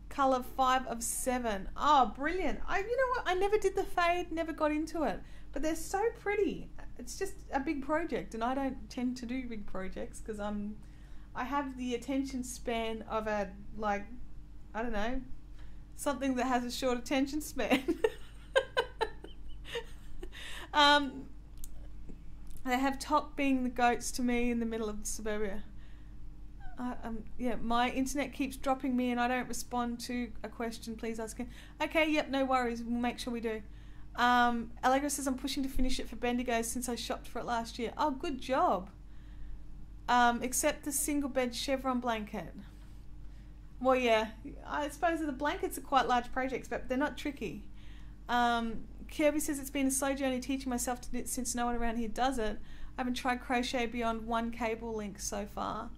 Colour 5 of 7. Oh, brilliant. You know what? I never did the fade, never got into it. But they're so pretty. It's just a big project, and I don't tend to do big projects because I have the attention span of a, like, I don't know, something that has a short attention span. They have top being the goats to me in the middle of the suburbia. Yeah, my internet keeps dropping me and I don't respond to a question. Please ask it. Okay, yep, no worries. We'll make sure we do. Allegra says, I'm pushing to finish it for Bendigo since I shopped for it last year. Oh, good job. Except the single bed chevron blanket. Well, yeah, I suppose the blankets are quite large projects, but they're not tricky. Kirby says, it's been a slow journey teaching myself to knit since no one around here does it. I haven't tried crochet beyond one cable link so far.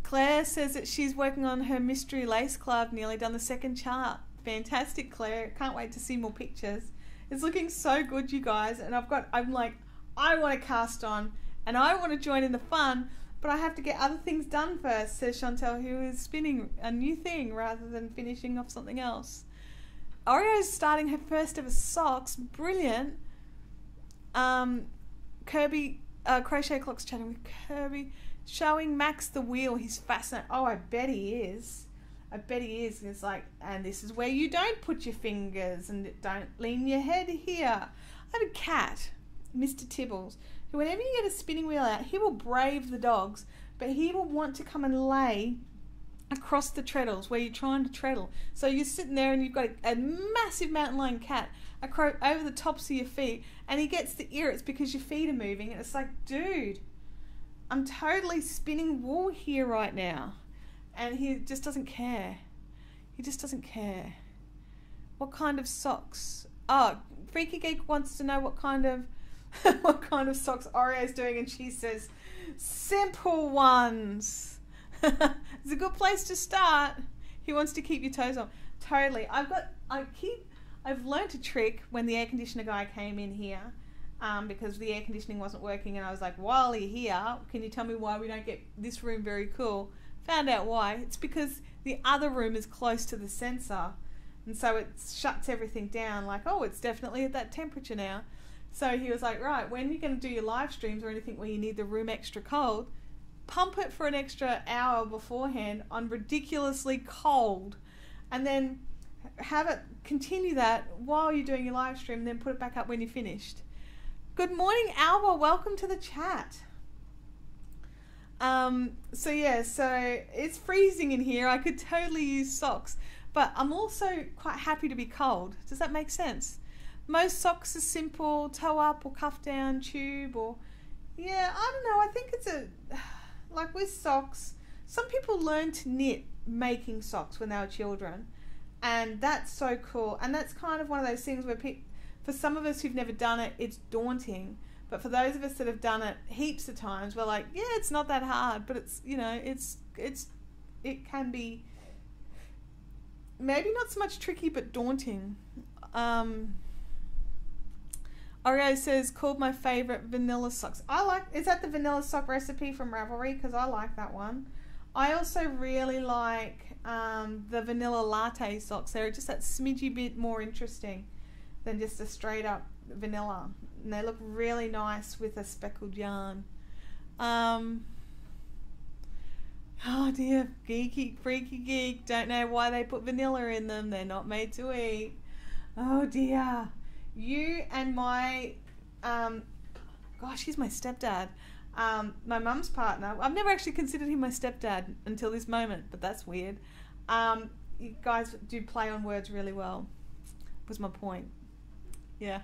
Claire says that she's working on her mystery lace club, nearly done the second chart. Fantastic, Claire. Can't wait to see more pictures. It's looking so good, you guys. And I'm like, I want to cast on and I want to join in the fun, but I have to get other things done first, says Chantel, who is spinning a new thing rather than finishing off something else. Oreo's starting her first ever socks. Brilliant. Kirby, Crochet Clock's chatting with Kirby. Showing Max the wheel. He's fascinated. Oh, I bet he is. I bet he is. It's like, and this is where you don't put your fingers and don't lean your head here. I have a cat, Mr. Tibbles, who whenever you get a spinning wheel out, he will brave the dogs, but he will want to come and lay across the treadles where you're trying to treadle. So you're sitting there and you've got a massive mountain lion cat over the tops of your feet, and he gets the irrits because your feet are moving, and it's like, dude, I'm totally spinning wool here right now. And he just doesn't care. He just doesn't care. What kind of socks? Oh, Freaky Geek wants to know what kind of socks Oreo's doing, and she says, simple ones. It's a good place to start. He wants to keep your toes on. Totally. I've learnt a trick when the air conditioner guy came in here, because the air conditioning wasn't working, and I was like, while you're here, can you tell me why we don't get this room very cool? Found out why. It's because the other room is close to the sensor, and so it shuts everything down, like, oh, it's definitely at that temperature now. So he was like, right, when you're going to do your live streams or anything where you need the room extra cold, pump it for an extra hour beforehand on ridiculously cold, and then have it continue that while you're doing your live stream, and then put it back up when you're finished. Good morning, Alba. Welcome to the chat. So it's freezing in here. I could totally use socks, but I'm also quite happy to be cold. Does that make sense? Most socks are simple, toe up or cuff down, tube, or, yeah, I don't know. I think it's like with socks, some people learn to knit making socks when they were children, and that's so cool. And that's kind of one of those things where for some of us who've never done it, it's daunting. But for those of us that have done it heaps of times, we're like, yeah, it's not that hard, but it's, you know, it can be maybe not so much tricky, but daunting. Oreo says, called my favorite vanilla socks. Is that the vanilla sock recipe from Ravelry? Because I like that one. I also really like the vanilla latte socks. They're just that smidgy bit more interesting than just a straight up vanilla. And they look really nice with a speckled yarn. Oh dear, geeky, freaky geek. Don't know why they put vanilla in them. They're not made to eat. Oh dear. You and my, gosh, he's my stepdad. My mum's partner. I've never actually considered him my stepdad until this moment, but that's weird. You guys do play on words really well, was my point. Yeah.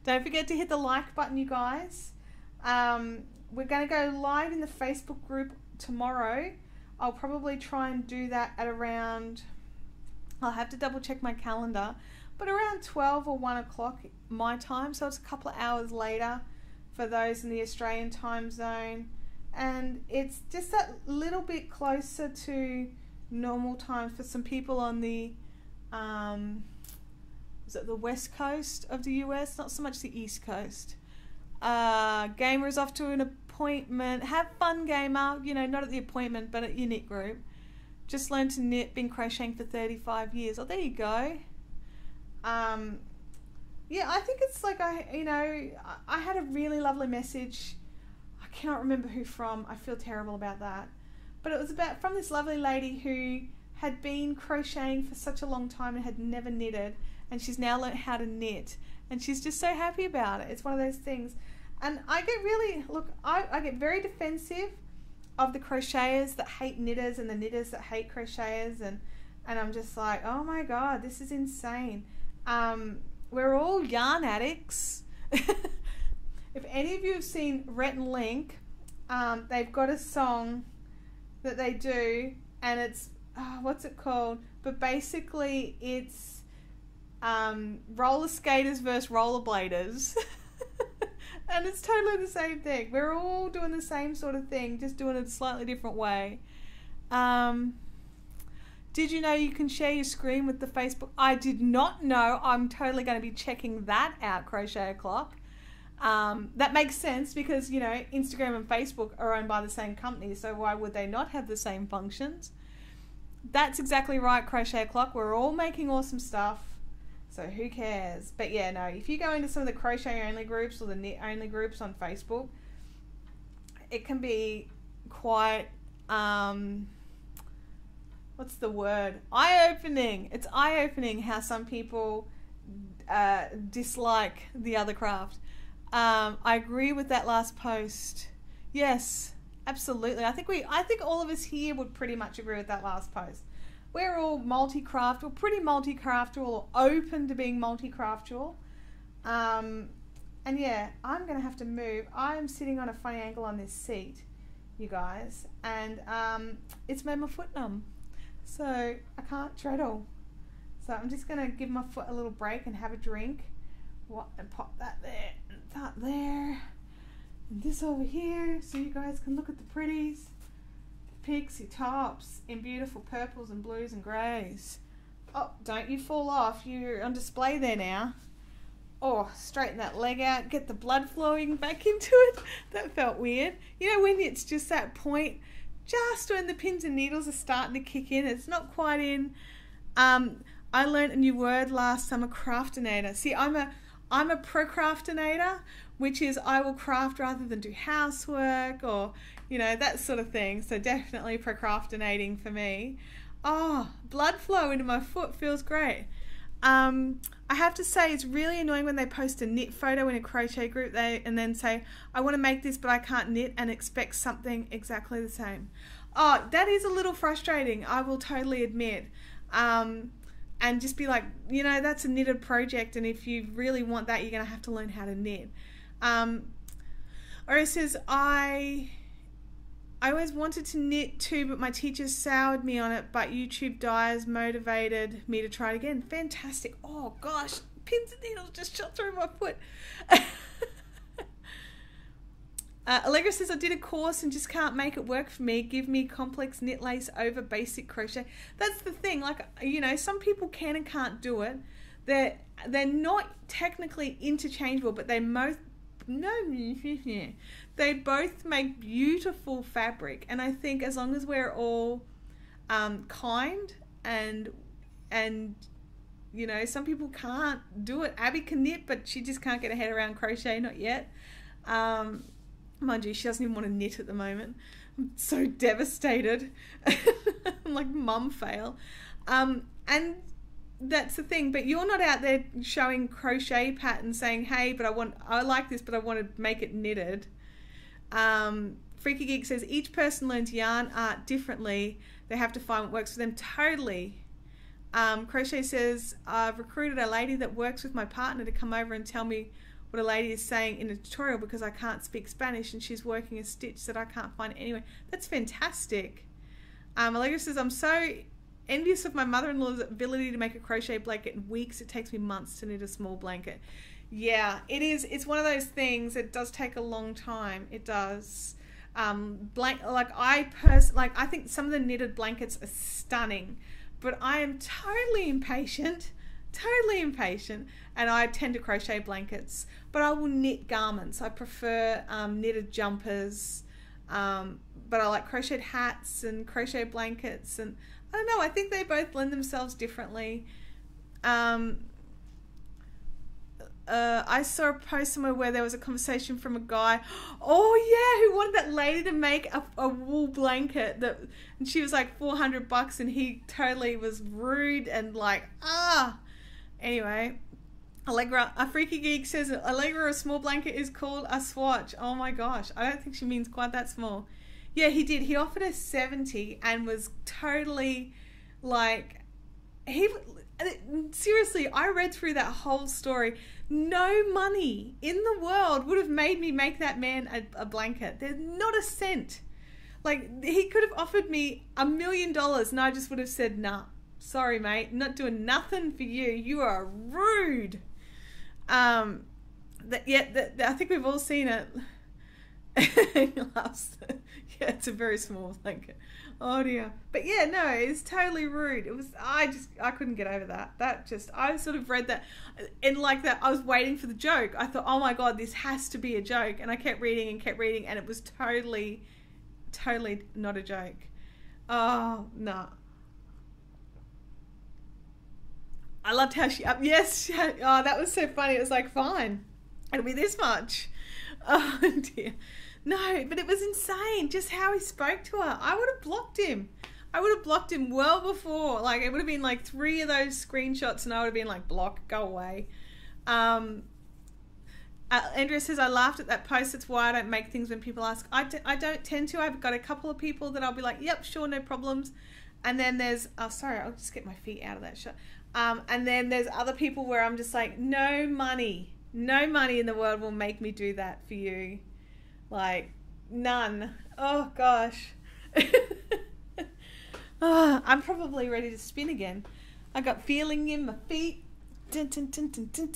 Don't forget to hit the like button, you guys. We're going to go live in the Facebook group tomorrow. I'll probably try and do that at around, I'll have to double check my calendar, but around 12 or 1 o'clock my time, so it's a couple of hours later for those in the Australian time zone, and it's just that little bit closer to normal time for some people on the is it the west coast of the US, not so much the east coast. Gamer is off to an appointment. Have fun, gamer. You know, not at the appointment, but at your knit group. Just learned to knit, been crocheting for 35 years. Oh, there you go. Yeah, I think it's like, I had a really lovely message. I cannot remember who from. I feel terrible about that. But it was from this lovely lady who had been crocheting for such a long time and had never knitted. And she's now learnt how to knit. And she's just so happy about it. It's one of those things. And I get very defensive of the crocheters that hate knitters and the knitters that hate crocheters. And I'm just like, oh my God, this is insane. We're all yarn addicts. If any of you have seen Rhett and Link, they've got a song that they do, and it's, what's it called? But basically it's roller skaters versus rollerbladers. And it's totally the same thing. We're all doing the same sort of thing, just doing it a slightly different way. Did you know you can share your screen with the Facebook? I did not know. I'm totally going to be checking that out, Crochet O'Clock. That makes sense because, you know, Instagram and Facebook are owned by the same company, so why would they not have the same functions? That's exactly right, Crochet O'Clock. We're all making awesome stuff, so who cares? But yeah, no, if you go into some of the crochet-only groups or the knit-only groups on Facebook, it can be quite... what's the word? Eye-opening. It's eye-opening how some people dislike the other craft. I agree with that last post. Yes, absolutely. I think all of us here would pretty much agree with that last post. We're all multi-craft. We're pretty multi-craftual or open to being multi-craftual. And yeah, I'm going to have to move. I'm sitting on a funny angle on this seat, you guys, and it's made my foot numb. So I can't treadle. So I'm just going to give my foot a little break and have a drink. And pop that there and that there. And this over here so you guys can look at the pretties. The pixie tops in beautiful purples and blues and greys. Oh, don't you fall off. You're on display there now. Oh, straighten that leg out. Get the blood flowing back into it. That felt weird. You know when it's just that point, just when the pins and needles are starting to kick in. It's not quite in. I learned a new word last summer, craftinator. See, I'm a procrastinator, which is I will craft rather than do housework or, you know, that sort of thing. So definitely procrastinating for me. Oh, blood flow into my foot feels great. I have to say it's really annoying when they post a knit photo in a crochet group and then say, I want to make this but I can't knit, and expect something exactly the same. Oh, that is a little frustrating, I will totally admit. And just be like, you know, that's a knitted project, and if you really want that, you're going to have to learn how to knit. Or it says, I always wanted to knit too, but my teacher soured me on it, but YouTube dyes motivated me to try it again. Fantastic. Oh gosh, pins and needles just shot through my foot. Allegra says, I did a course and just can't make it work for me. Give me complex knit lace over basic crochet. That's the thing, like, you know, some people can and can't do it. they're not technically interchangeable, but they both make beautiful fabric. And I think as long as we're all kind and you know, some people can't do it. Abby can knit, but she just can't get her head around crochet, not yet. Mind you, she doesn't even want to knit at the moment. I'm so devastated. I'm like, mum fail. And that's the thing, but you're not out there showing crochet patterns saying, hey, but I like this, but I want to make it knitted. Freaky Geek says, each person learns yarn art differently. They have to find what works for them. Totally. Crochet says, I've recruited a lady that works with my partner to come over and tell me what a lady is saying in a tutorial because I can't speak Spanish and she's working a stitch that I can't find anywhere. That's fantastic. Allegra says, I'm so envious of my mother-in-law's ability to make a crochet blanket in weeks. It takes me months to knit a small blanket. Yeah, it is. It's one of those things. It does take a long time. It does. I think some of the knitted blankets are stunning, but I am totally impatient, and I tend to crochet blankets, but I will knit garments. I prefer knitted jumpers, but I like crocheted hats and crochet blankets, and I don't know, I think they both lend themselves differently. I saw a post somewhere where there was a conversation from a guy, who wanted that lady to make a wool blanket, and she was like $400 and he totally was rude and like, Anyway, Allegra, a Freaky Geek says, Allegra, a small blanket is called a swatch. Oh my gosh, I don't think she means quite that small. Yeah, he did. He offered her 70 and was totally like, seriously, I read through that whole story. No money in the world would have made me make that man a blanket. There's not a cent. Like, he could have offered me $1 million and I just would have said, nah, sorry, mate, not doing nothing for you. You are rude. I think we've all seen it. He laughs. Yeah, it's a very small blanket. Oh dear. But yeah, no, it's totally rude. It was, I couldn't get over that. I sort of read that and like that, I was waiting for the joke. I thought, oh my God, this has to be a joke. And I kept reading and it was totally not a joke. Oh, no. I loved how yes, that was so funny. It was like, fine, it'll be this much. Oh dear. No, but it was insane just how he spoke to her. I would have blocked him. Well before. Like, it would have been like 3 of those screenshots and I would have been like, block, go away. Andrea says, I laughed at that post. That's why I don't make things when people ask. I don't tend to. I've got a couple of people that I'll be like, yep, sure, no problems. And then there's, sorry, I'll just get my feet out of that shot. And then there's other people where I'm just like, no money in the world will make me do that for you. Like, none. Oh gosh. I'm probably ready to spin again. I got feeling in my feet. Dun, dun, dun, dun, dun,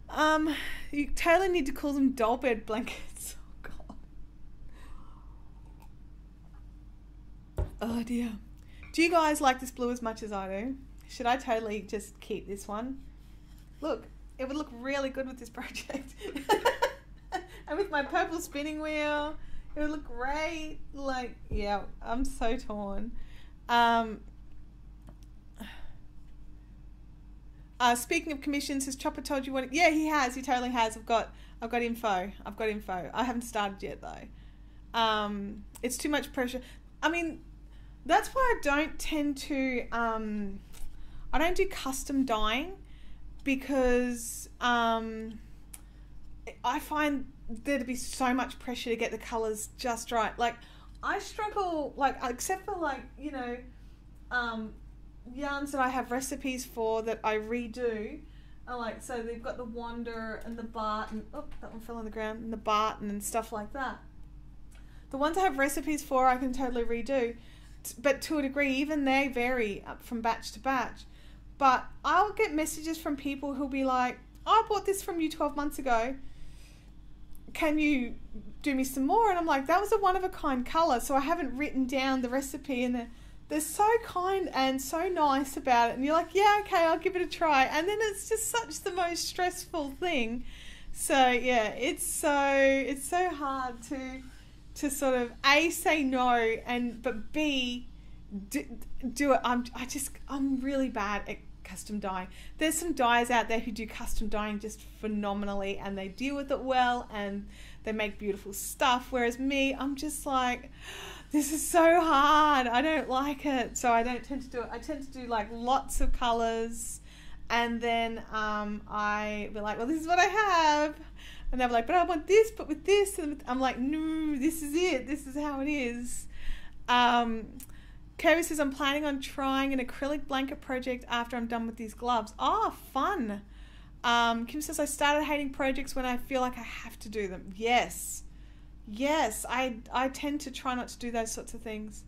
dun. You totally need to call them doll bed blankets. Oh God. Oh dear. Do you guys like this blue as much as I do? Should I totally just keep this one? Look, it would look really good with this project. And with my purple spinning wheel, it would look great. Like, yeah, I'm so torn. Speaking of commissions, has Chopper told you what? Yeah, he has. He totally has. I've got info. I haven't started yet though. It's too much pressure. I mean, that's why I don't tend to. I don't do custom dyeing because I find there to be so much pressure to get the colors just right. Like, I struggle, like, except for like, you know, yarns that I have recipes for that I redo. I like, so they've got the Wander and the Barton. Oh, that one fell on the ground. And the Barton and stuff like that. The ones I have recipes for, I can totally redo. But to a degree, even they vary up from batch to batch. But I'll get messages from people who'll be like, oh, I bought this from you 12 months ago. Can you do me some more? And I'm like, that was a one-of-a-kind colour, so I haven't written down the recipe and they're so kind and so nice about it, and you're like, yeah, okay, I'll give it a try, and then it's just such the most stressful thing. So yeah, it's so hard to sort of A, say no, but B, do it. I'm really bad at custom dyeing. There's some dyers out there who do custom dyeing just phenomenally, and they deal with it well, and they make beautiful stuff, whereas me, I'm just like, this is so hard, I don't like it. So I don't tend to do it. I tend to do like lots of colors, and then I be like, well, this is what I have, and they'll be like, but I want this, but with this, and I'm like, no, this is it, this is how it is. Kirby says, I'm planning on trying an acrylic blanket project after I'm done with these gloves. Oh, fun. Kim says, I started hating projects when I feel like I have to do them. Yes, I tend to try not to do those sorts of things.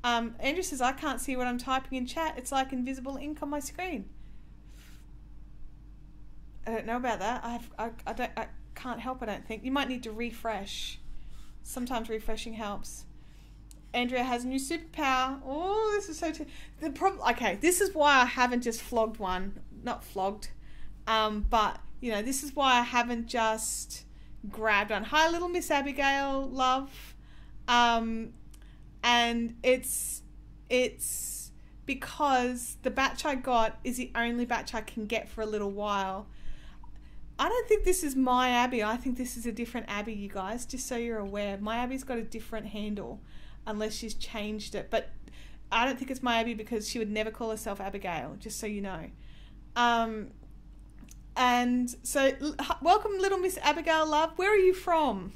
Andrew says, I can't see what I'm typing in chat. It's like invisible ink on my screen. I don't know about that. I can't help, I don't think. You might need to refresh. Sometimes refreshing helps. Andrea has a new superpower. Oh, this is so... The problem... Okay, this is why I haven't just flogged one. Not flogged. But, you know, this is why I haven't just grabbed one. Hi, little Miss Abigail, love. And it's because the batch I got is the only batch I can get for a little while. I don't think this is my Abby. I think this is a different Abby, you guys, just so you're aware. My Abby's got a different handle, unless she's changed it. But I don't think it's my Abby because she would never call herself Abigail, just so you know. And so, welcome, little Miss Abigail, love. Where are you from?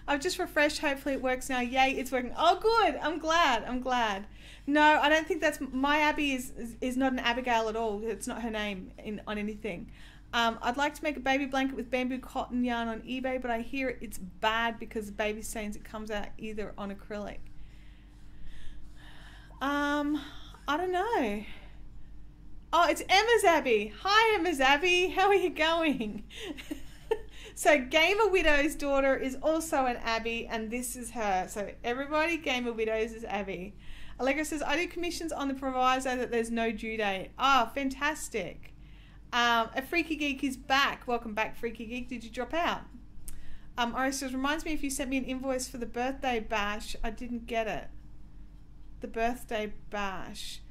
I've just refreshed. Hopefully it works now. Yay, it's working. Oh, good. I'm glad. No, I don't think that's... My Abby is not an Abigail at all. It's not her name on anything. I'd like to make a baby blanket with bamboo cotton yarn on eBay, but I hear it's bad because the baby stains it comes out either on acrylic. I don't know. Oh, it's Emma's Abby. Hi, Emma's Abby. How are you going? So Gamer Widow's daughter is also an Abby, and this is her. So everybody, Gamer Widows is Abby. Allegra says, I do commissions on the proviso that there's no due date. Ah, fantastic. A Freaky Geek is back. Welcome back, Freaky Geek. Did you drop out? Ori says, reminds me if you sent me an invoice for the birthday bash. I didn't get it. The birthday bash.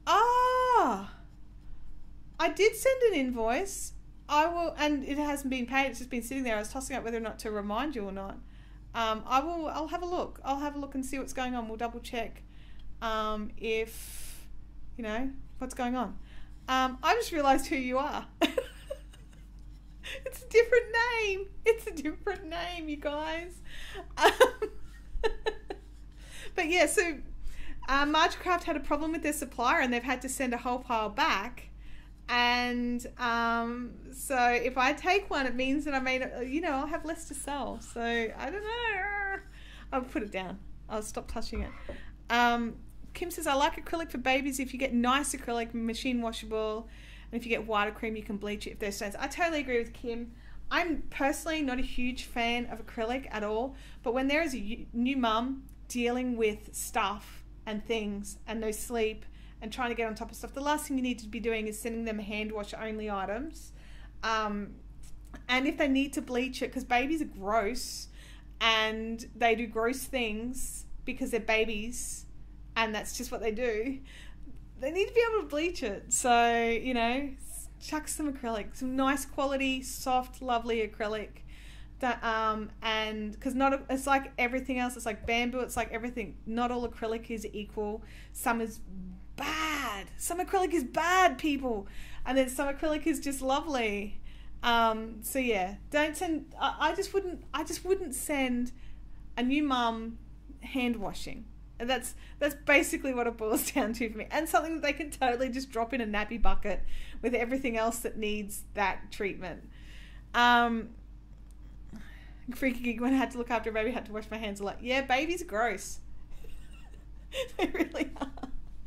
Ah, I did send an invoice. I will, and it hasn't been paid. It's just been sitting there. I was tossing up whether or not to remind you or not. I'll have a look. I'll have a look and see what's going on. We'll double check if, you know, what's going on. I just realised who you are. It's a different name. It's a different name, you guys. But yeah, so Margecraft had a problem with their supplier and they've had to send a whole pile back. And so if I take one, it means that I may, you know, I'll have less to sell. So I don't know. I'll put it down. I'll stop touching it. Kim says, I like acrylic for babies if you get nice acrylic, machine washable, and if you get whiter cream, you can bleach it if there's stains. I totally agree with Kim. I'm personally not a huge fan of acrylic at all, but when there is a new mum dealing with stuff and things and no sleep and trying to get on top of stuff, the last thing you need to be doing is sending them hand wash only items. And if they need to bleach it, because babies are gross and they do gross things because they're babies, and that's just what they do, they need to be able to bleach it. So, you know, chuck some acrylic, some nice quality, soft, lovely acrylic. That, and because it's like everything else, it's like bamboo, it's like everything. Not all acrylic is equal. Some is bad. Some acrylic is bad, people. And then some acrylic is just lovely. So yeah, don't send, I just wouldn't send a new mum hand washing. And that's basically what it boils down to for me. And something that they can totally just drop in a nappy bucket with everything else that needs that treatment. Freaky Geek, when I had to look after a baby, I had to wash my hands a lot. Yeah, babies are gross. They really are.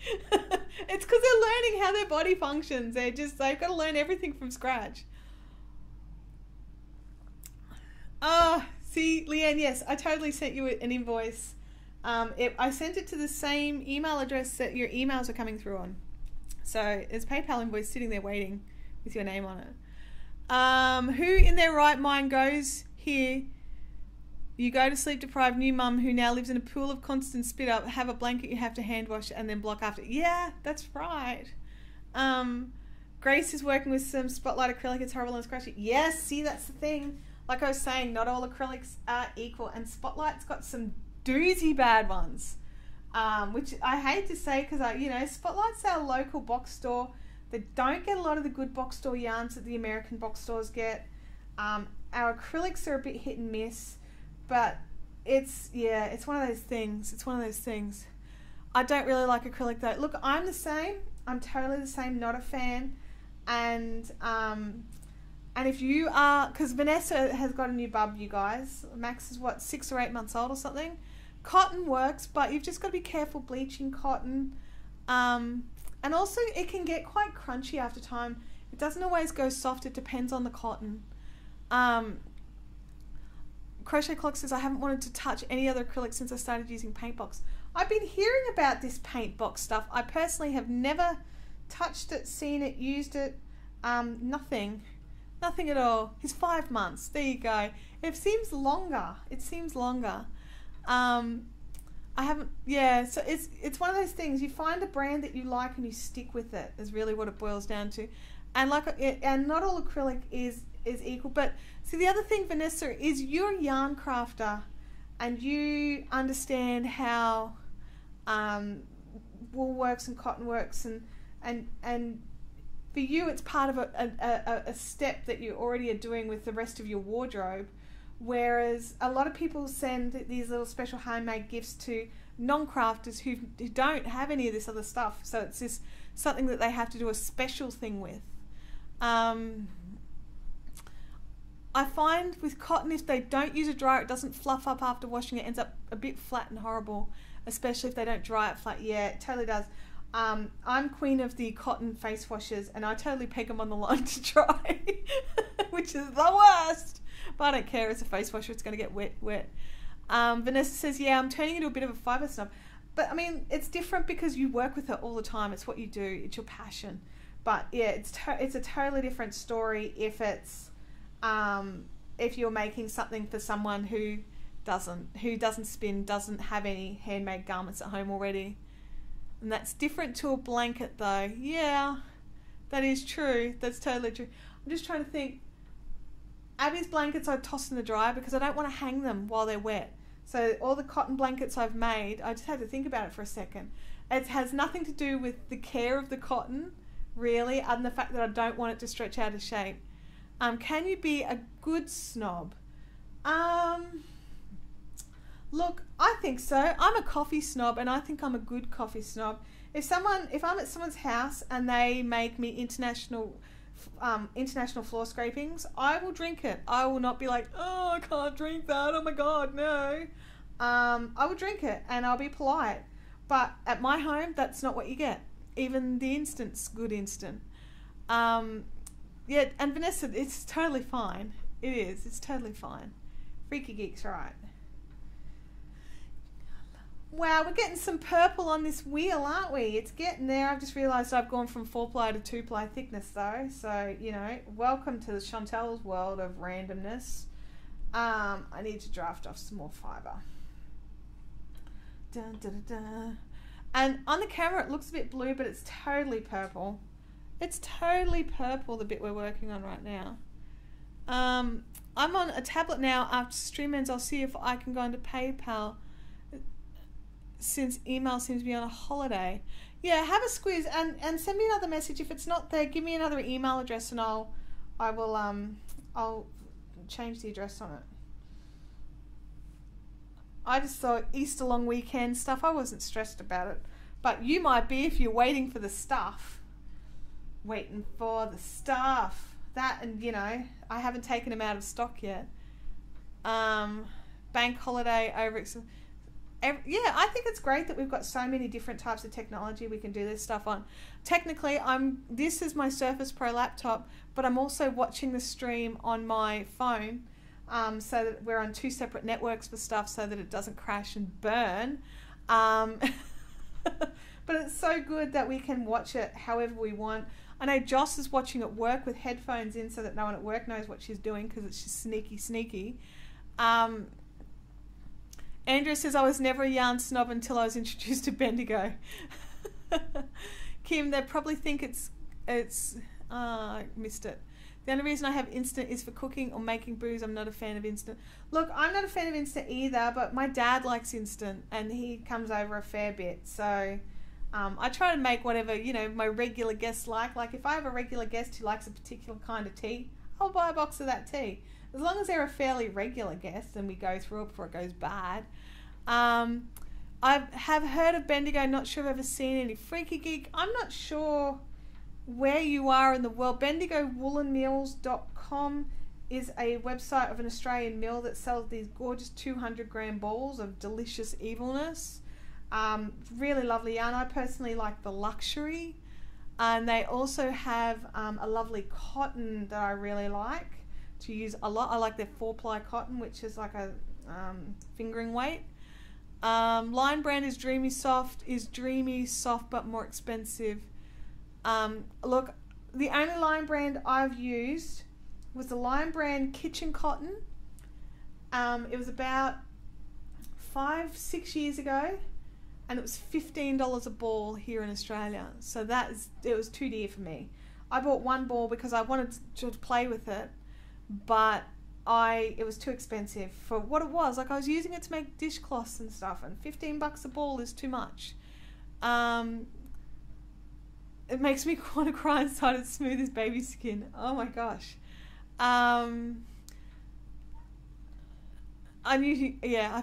It's because they're learning how their body functions. They've got to learn everything from scratch. Oh, see, Leanne, yes, I totally sent you an invoice I sent it to the same email address that your emails are coming through on. So there's a PayPal invoice sitting there waiting with your name on it. Who in their right mind goes here? You go to sleep deprived new mum who now lives in a pool of constant spit up, have a blanket you have to hand wash and then block after. Yeah, that's right. Grace is working with some Spotlight acrylic. It's horrible and it's scratchy. Yes, see, that's the thing. Like I was saying, not all acrylics are equal, and Spotlight's got some doozy bad ones, which I hate to say because Spotlight's our local box store. They don't get a lot of the good box store yarns that the American box stores get. Our acrylics are a bit hit and miss. But it's one of those things. It's one of those things. I don't really like acrylic though. Look, I'm the same. I'm totally the same. Not a fan. And if you are, because Vanessa has got a new bub, you guys. Max is 6 or 8 months old or something. Cotton works, but you've just got to be careful bleaching cotton. And also, it can get quite crunchy after time. It doesn't always go soft. It depends on the cotton. Crochet Clock says, I haven't wanted to touch any other acrylic since I started using Paintbox. I've been hearing about this Paintbox stuff. I personally have never touched it, seen it, used it. Nothing at all. He's 5 months. There you go. It seems longer. I haven't, so it's one of those things. You find a brand that you like and you stick with it is really what it boils down to. And and not all acrylic is equal. But see, the other thing, Vanessa, is you're a yarn crafter and you understand how wool works and cotton works, and for you it's part of a step that you already are doing with the rest of your wardrobe, whereas a lot of people send these little special handmade gifts to non-crafters who don't have any of this other stuff, so it's just something that they have to do a special thing with. I find with cotton, if they don't use a dryer, it doesn't fluff up after washing. It ends up a bit flat and horrible, especially if they don't dry it flat. Yeah, it totally does. I'm queen of the cotton face washers, and I totally peg them on the line to dry, which is the worst. But I don't care. It's a face washer. It's going to get wet. Vanessa says, yeah, I'm turning into a bit of a fibre snob. But, I mean, it's different because you work with it all the time. It's what you do. It's your passion. But, yeah, it's a totally different story if it's... if you're making something for someone who doesn't spin, doesn't have any handmade garments at home already. And that's different to a blanket though. Yeah, that is true. That's totally true. I'm just trying to think. Abby's blankets I toss in the dryer because I don't want to hang them while they're wet. So all the cotton blankets I've made, I just had to think about it for a second. It has nothing to do with the care of the cotton, really, other than the fact that I don't want it to stretch out of shape. Can you be a good snob? Look, I think so. I'm a coffee snob, and I think I'm a good coffee snob. If I'm at someone's house and they make me international floor scrapings, I will drink it. I will not be like, oh, I can't drink that. Oh my God, no. I will drink it, and I'll be polite. But at my home, that's not what you get. Even the instant's good instant. Yeah, and Vanessa, it's totally fine. It is. It's totally fine. Freaky Geek's right. Wow, we're getting some purple on this wheel, aren't we? It's getting there. I've just realised I've gone from 4-ply to 2-ply thickness, though. So, welcome to the Chantel's world of randomness. I need to draft off some more fibre. Dun, dun, dun, dun. And on the camera, it looks a bit blue, but it's totally purple. It's totally purple, the bit we're working on right now. I'm on a tablet now. After stream ends, I'll see if I can go into PayPal, since email seems to be on a holiday. Yeah, have a squeeze and send me another message. If it's not there, give me another email address and I'll change the address on it. I just thought Easter long weekend stuff, I wasn't stressed about it. But you might be if you're waiting for the stuff. Waiting for the stuff. That, and I haven't taken them out of stock yet. Bank holiday over. Yeah, I think it's great that we've got so many different types of technology we can do this stuff on. Technically, this is my Surface Pro laptop, but I'm also watching the stream on my phone. so that we're on 2 separate networks for stuff so that it doesn't crash and burn. But it's so good that we can watch it however we want. I know Joss is watching at work with headphones in so that no one at work knows what she's doing because it's just sneaky. Andrea says, I was never a yarn snob until I was introduced to Bendigo. Kim, they probably think I missed it. The only reason I have Instant is for cooking or making booze. I'm not a fan of Instant. Look, I'm not a fan of Instant either, but my dad likes Instant and he comes over a fair bit. So I try to make whatever, my regular guests like. Like if I have a regular guest who likes a particular kind of tea, I'll buy a box of that tea. As long as they're a fairly regular guest and we go through it before it goes bad. I have heard of Bendigo, not sure I've ever seen any. Freaky Geek, I'm not sure where you are in the world. BendigoWoolenMills.com is a website of an Australian mill that sells these gorgeous 200-gram balls of delicious evilness. Really lovely yarn. I personally like the luxury, and they also have a lovely cotton that I really like to use a lot. I like their 4-ply cotton, which is like a fingering weight. Line brand is dreamy soft but more expensive. Look, the only Line brand I've used was the Line brand kitchen cotton. It was about 5-6 years ago, and it was $15 a ball here in Australia. So it was too dear for me. I bought one ball because I wanted to play with it, but it was too expensive for what it was. Like I was using it to make dishcloths and stuff, and $15 a ball is too much. It makes me want to cry inside. It's smooth as baby skin. Oh my gosh. I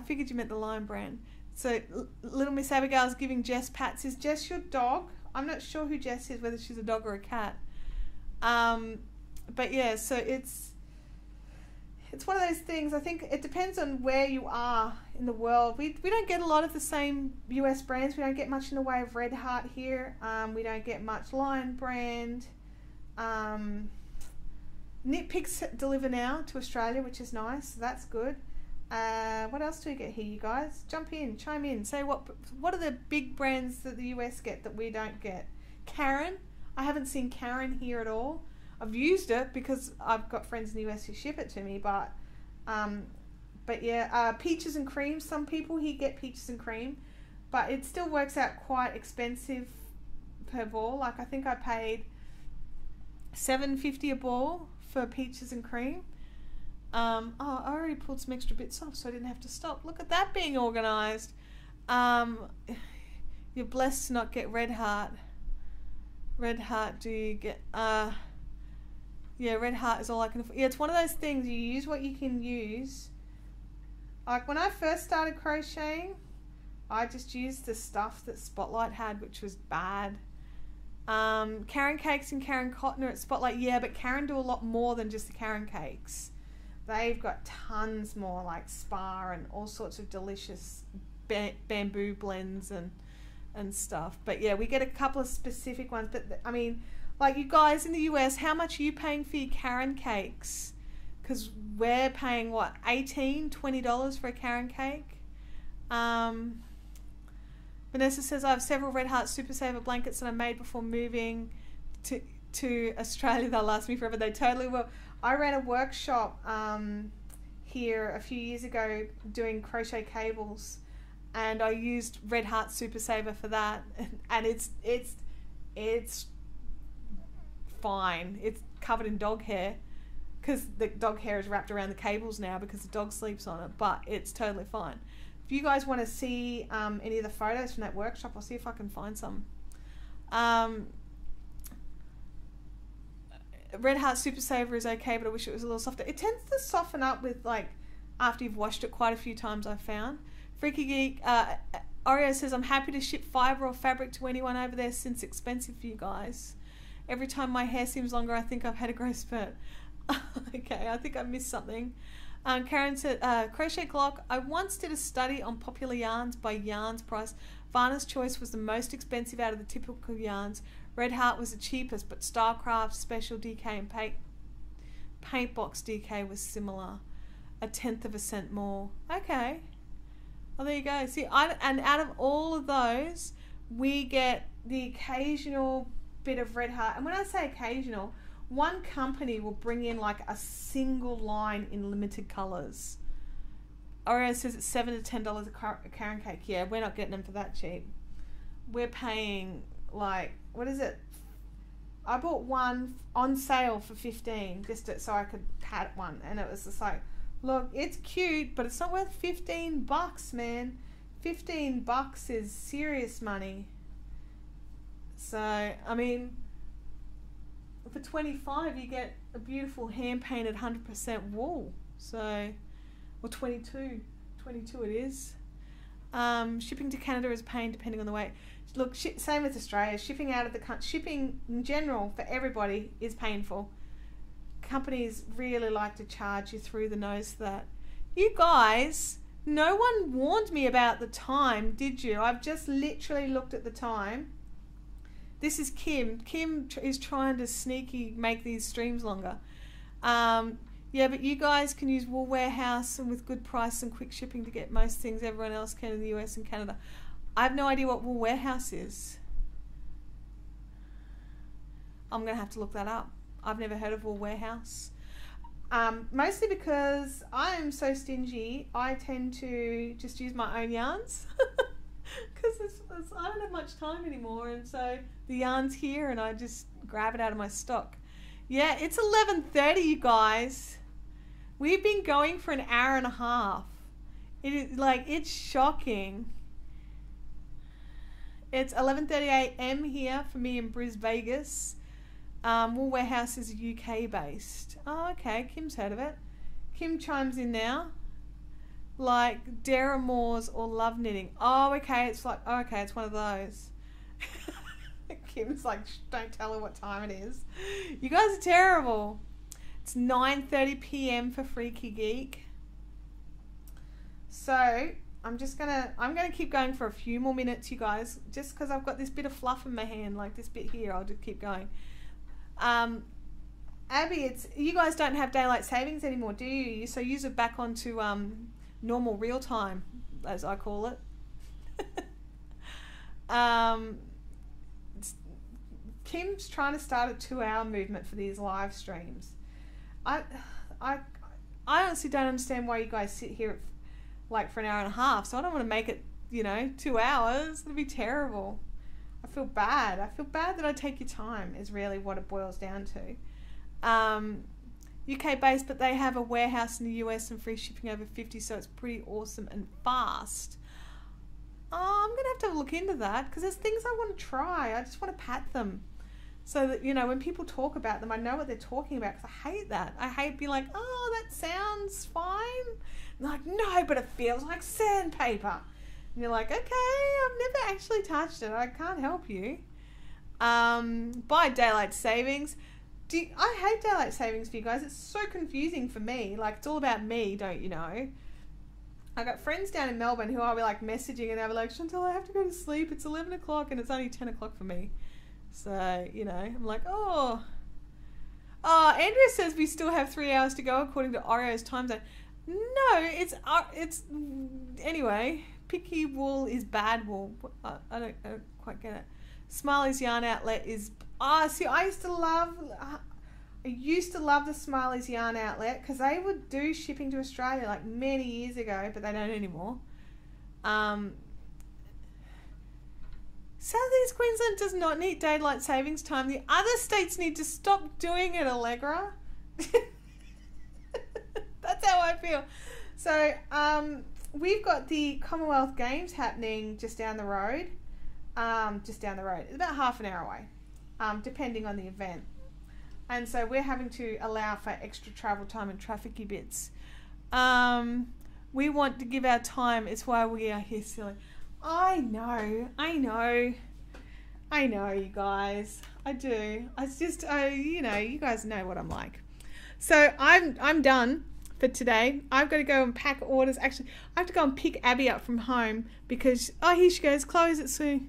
figured you meant the Line brand. So Little Miss Abigail's giving Jess pats. Is Jess your dog? I'm not sure who Jess is, whether she's a dog or a cat. But yeah, so it's one of those things. I think it depends on where you are in the world. We don't get a lot of the same US brands. We don't get much in the way of Red Heart here. We don't get much Line brand. Knit Picks deliver now to Australia, which is nice. So that's good. What else do we get here, you guys? Jump in, chime in. Say what are the big brands that the US get that we don't get? Karen. I haven't seen Karen here at all. I've used it because I've got friends in the US who ship it to me, but yeah, peaches and cream. Some people here get peaches and cream, but it still works out quite expensive per ball. Like I think I paid $7.50 a ball for peaches and cream. I already pulled some extra bits off, so I didn't have to stop. Look at that being organized. You're blessed to not get Red Heart. Red Heart, do you get? Yeah, Red Heart is all I can afford. Yeah, it's one of those things, you use what you can use. Like when I first started crocheting, I just used the stuff that Spotlight had, which was bad. Karen Cakes and Karen Cotton are at Spotlight. Yeah, but Karen do a lot more than just the Karen Cakes. They've got tons more, like Spar and all sorts of delicious bamboo blends and stuff. But yeah, we get a couple of specific ones. But I mean, like you guys in the US, how much are you paying for your Karen Cakes? Because we're paying, what, $18, $20 for a Karen Cake? Vanessa says, I have several Red Heart Super Saver blankets that I made before moving to Australia. They'll last me forever. They totally will. I ran a workshop here a few years ago doing crochet cables, and I used Red Heart Super Saver for that, and it's fine. It's covered in dog hair because the dog hair is wrapped around the cables now because the dog sleeps on it, but it's totally fine. If you guys want to see any of the photos from that workshop, I'll see if I can find some. Red Heart Super Saver is okay, but I wish it was a little softer. It tends to soften up with, like, after you've washed it quite a few times, I've found. Freaky Geek, Oreo says, I'm happy to ship fibre or fabric to anyone over there since it's expensive for you guys. Every time my hair seems longer, I think I've had a growth spurt. Okay, I think I missed something. Karen said, Crochet Glock, I once did a study on popular yarns by yarns price. Varna's Choice was the most expensive out of the typical yarns. Red Heart was the cheapest, but Starcraft, Special DK, and Paint Box DK was similar. 1/10 of a cent more. Okay. Well, there you go. See, and out of all of those, we get the occasional bit of red heart. And when I say occasional, one company will bring in like a single line in limited colours. Oreo says it's $7 to $10 a carrot cake. Yeah, we're not getting them for that cheap. We're paying like, what is it? I bought one on sale for $15 just so I could pat one, and it was just like, look, it's cute, but it's not worth $15, man. $15 is serious money. So, I mean, for $25 you get a beautiful hand-painted 100% wool. So, or 22 it is. Shipping to Canada is pain depending on the weight. Look, same with Australia. Shipping out of the country, shipping in general for everybody is painful. Companies really like to charge you through the nose for that. You guys, no one warned me about the time, did you? I've just literally looked at the time. This is Kim. Kim is trying to sneaky make these streams longer. Yeah, but you guys can use Wool Warehouse and with good price and quick shipping to get most things everyone else can in the US and Canada. I have no idea what Wool Warehouse is. I'm going to have to look that up. I've never heard of Wool Warehouse. Mostly because I am so stingy, I tend to just use my own yarns. Because I don't have much time anymore, and so the yarn's here and I just grab it out of my stock. Yeah, it's 11:30, you guys. We've been going for an hour and a half. It is like, it's shocking. It's 11:30 a.m. here for me in Brisbane, Vegas. Wool Warehouse is UK based. Oh, okay. Kim's heard of it. Kim chimes in now. Like Dara Moore's or Love Knitting. Oh, okay. It's like, oh, okay, it's one of those. Kim's like, don't tell her what time it is. You guys are terrible. It's 9:30 p.m. for Freaky Geek. So I'm gonna keep going for a few more minutes, you guys, just because I've got this bit of fluff in my hand, like this bit here. I'll just keep going. Abby, you guys don't have daylight savings anymore, do you? So use it back onto normal real time, as I call it. Kim's trying to start a 2-hour movement for these live streams. I honestly don't understand why you guys sit here like for an hour and a half. So I don't want to make it, 2 hours. It'll be terrible. I feel bad. I feel bad that I take your time is really what it boils down to. UK based, but they have a warehouse in the US and free shipping over 50, so it's pretty awesome and fast. I'm going to have to look into that because there's things I want to try. I just want to pat them so that, when people talk about them, I know what they're talking about, because I hate that. I hate being like, oh, that sounds fine. And like, no, but it feels like sandpaper. And you're like, okay, I've never actually touched it. I can't help you. Buy daylight savings. I hate daylight savings for you guys. It's so confusing for me. Like, it's all about me, don't you know? I got friends down in Melbourne who I'll be like messaging and they'll be like, Chantal, I have to go to sleep. It's 11 o'clock and it's only 10 o'clock for me. So, I'm like, oh. Oh, Andrea says we still have 3 hours to go according to Oreo's time zone. No, it's anyway, picky wool is bad wool. I don't quite get it. Smiley's Yarn Outlet is, see, I used to love the Smiley's Yarn Outlet because they would do shipping to Australia like many years ago, but they don't anymore. Southeast Queensland does not need daylight savings time. The other states need to stop doing it, Allegra. That's how I feel. So we've got the Commonwealth Games happening just down the road. It's about half an hour away, depending on the event. And so we're having to allow for extra travel time and trafficky bits. We want to give our time. It's why we are here, silly. I know, you guys. I do. It's just, you guys know what I'm like. So I'm done for today. I've got to go and pack orders. Actually, I have to go and pick Abby up from home because, here she goes. Chloe's at Sue.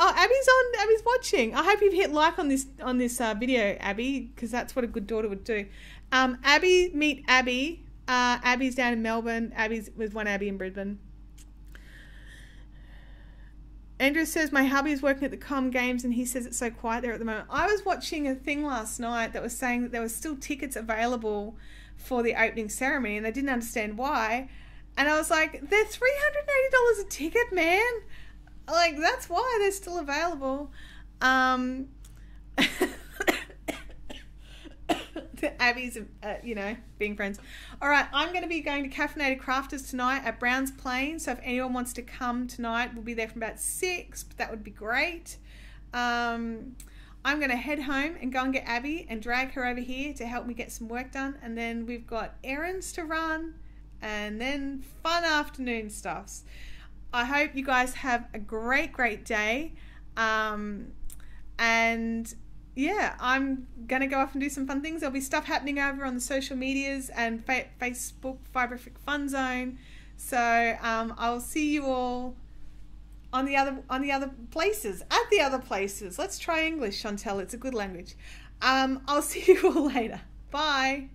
Oh, Abby's watching. I hope you've hit like on this video, Abby, because that's what a good daughter would do. Meet Abby. Abby's down in Melbourne. Abby's with one Abby in Brisbane. Andrew says, my hubby is working at the Com Games and he says it's so quiet there at the moment. I was watching a thing last night that was saying that there were still tickets available for the opening ceremony and they didn't understand why. And I was like, they're $380 a ticket, man. Like, that's why they're still available. Abby's, being friends. All right, I'm going to be going to Caffeinated Crafters tonight at Browns Plain. So if anyone wants to come tonight, we'll be there from about 6. But that would be great. I'm going to head home and go and get Abby and drag her over here to help me get some work done. And then we've got errands to run and then fun afternoon stuffs. I hope you guys have a great, great day. And yeah, I'm going to go off and do some fun things. There'll be stuff happening over on the social medias and Facebook, Fiberific Fun Zone. So I'll see you all on the other places, at the other places. Let's try English, Chantel. It's a good language. I'll see you all later. Bye.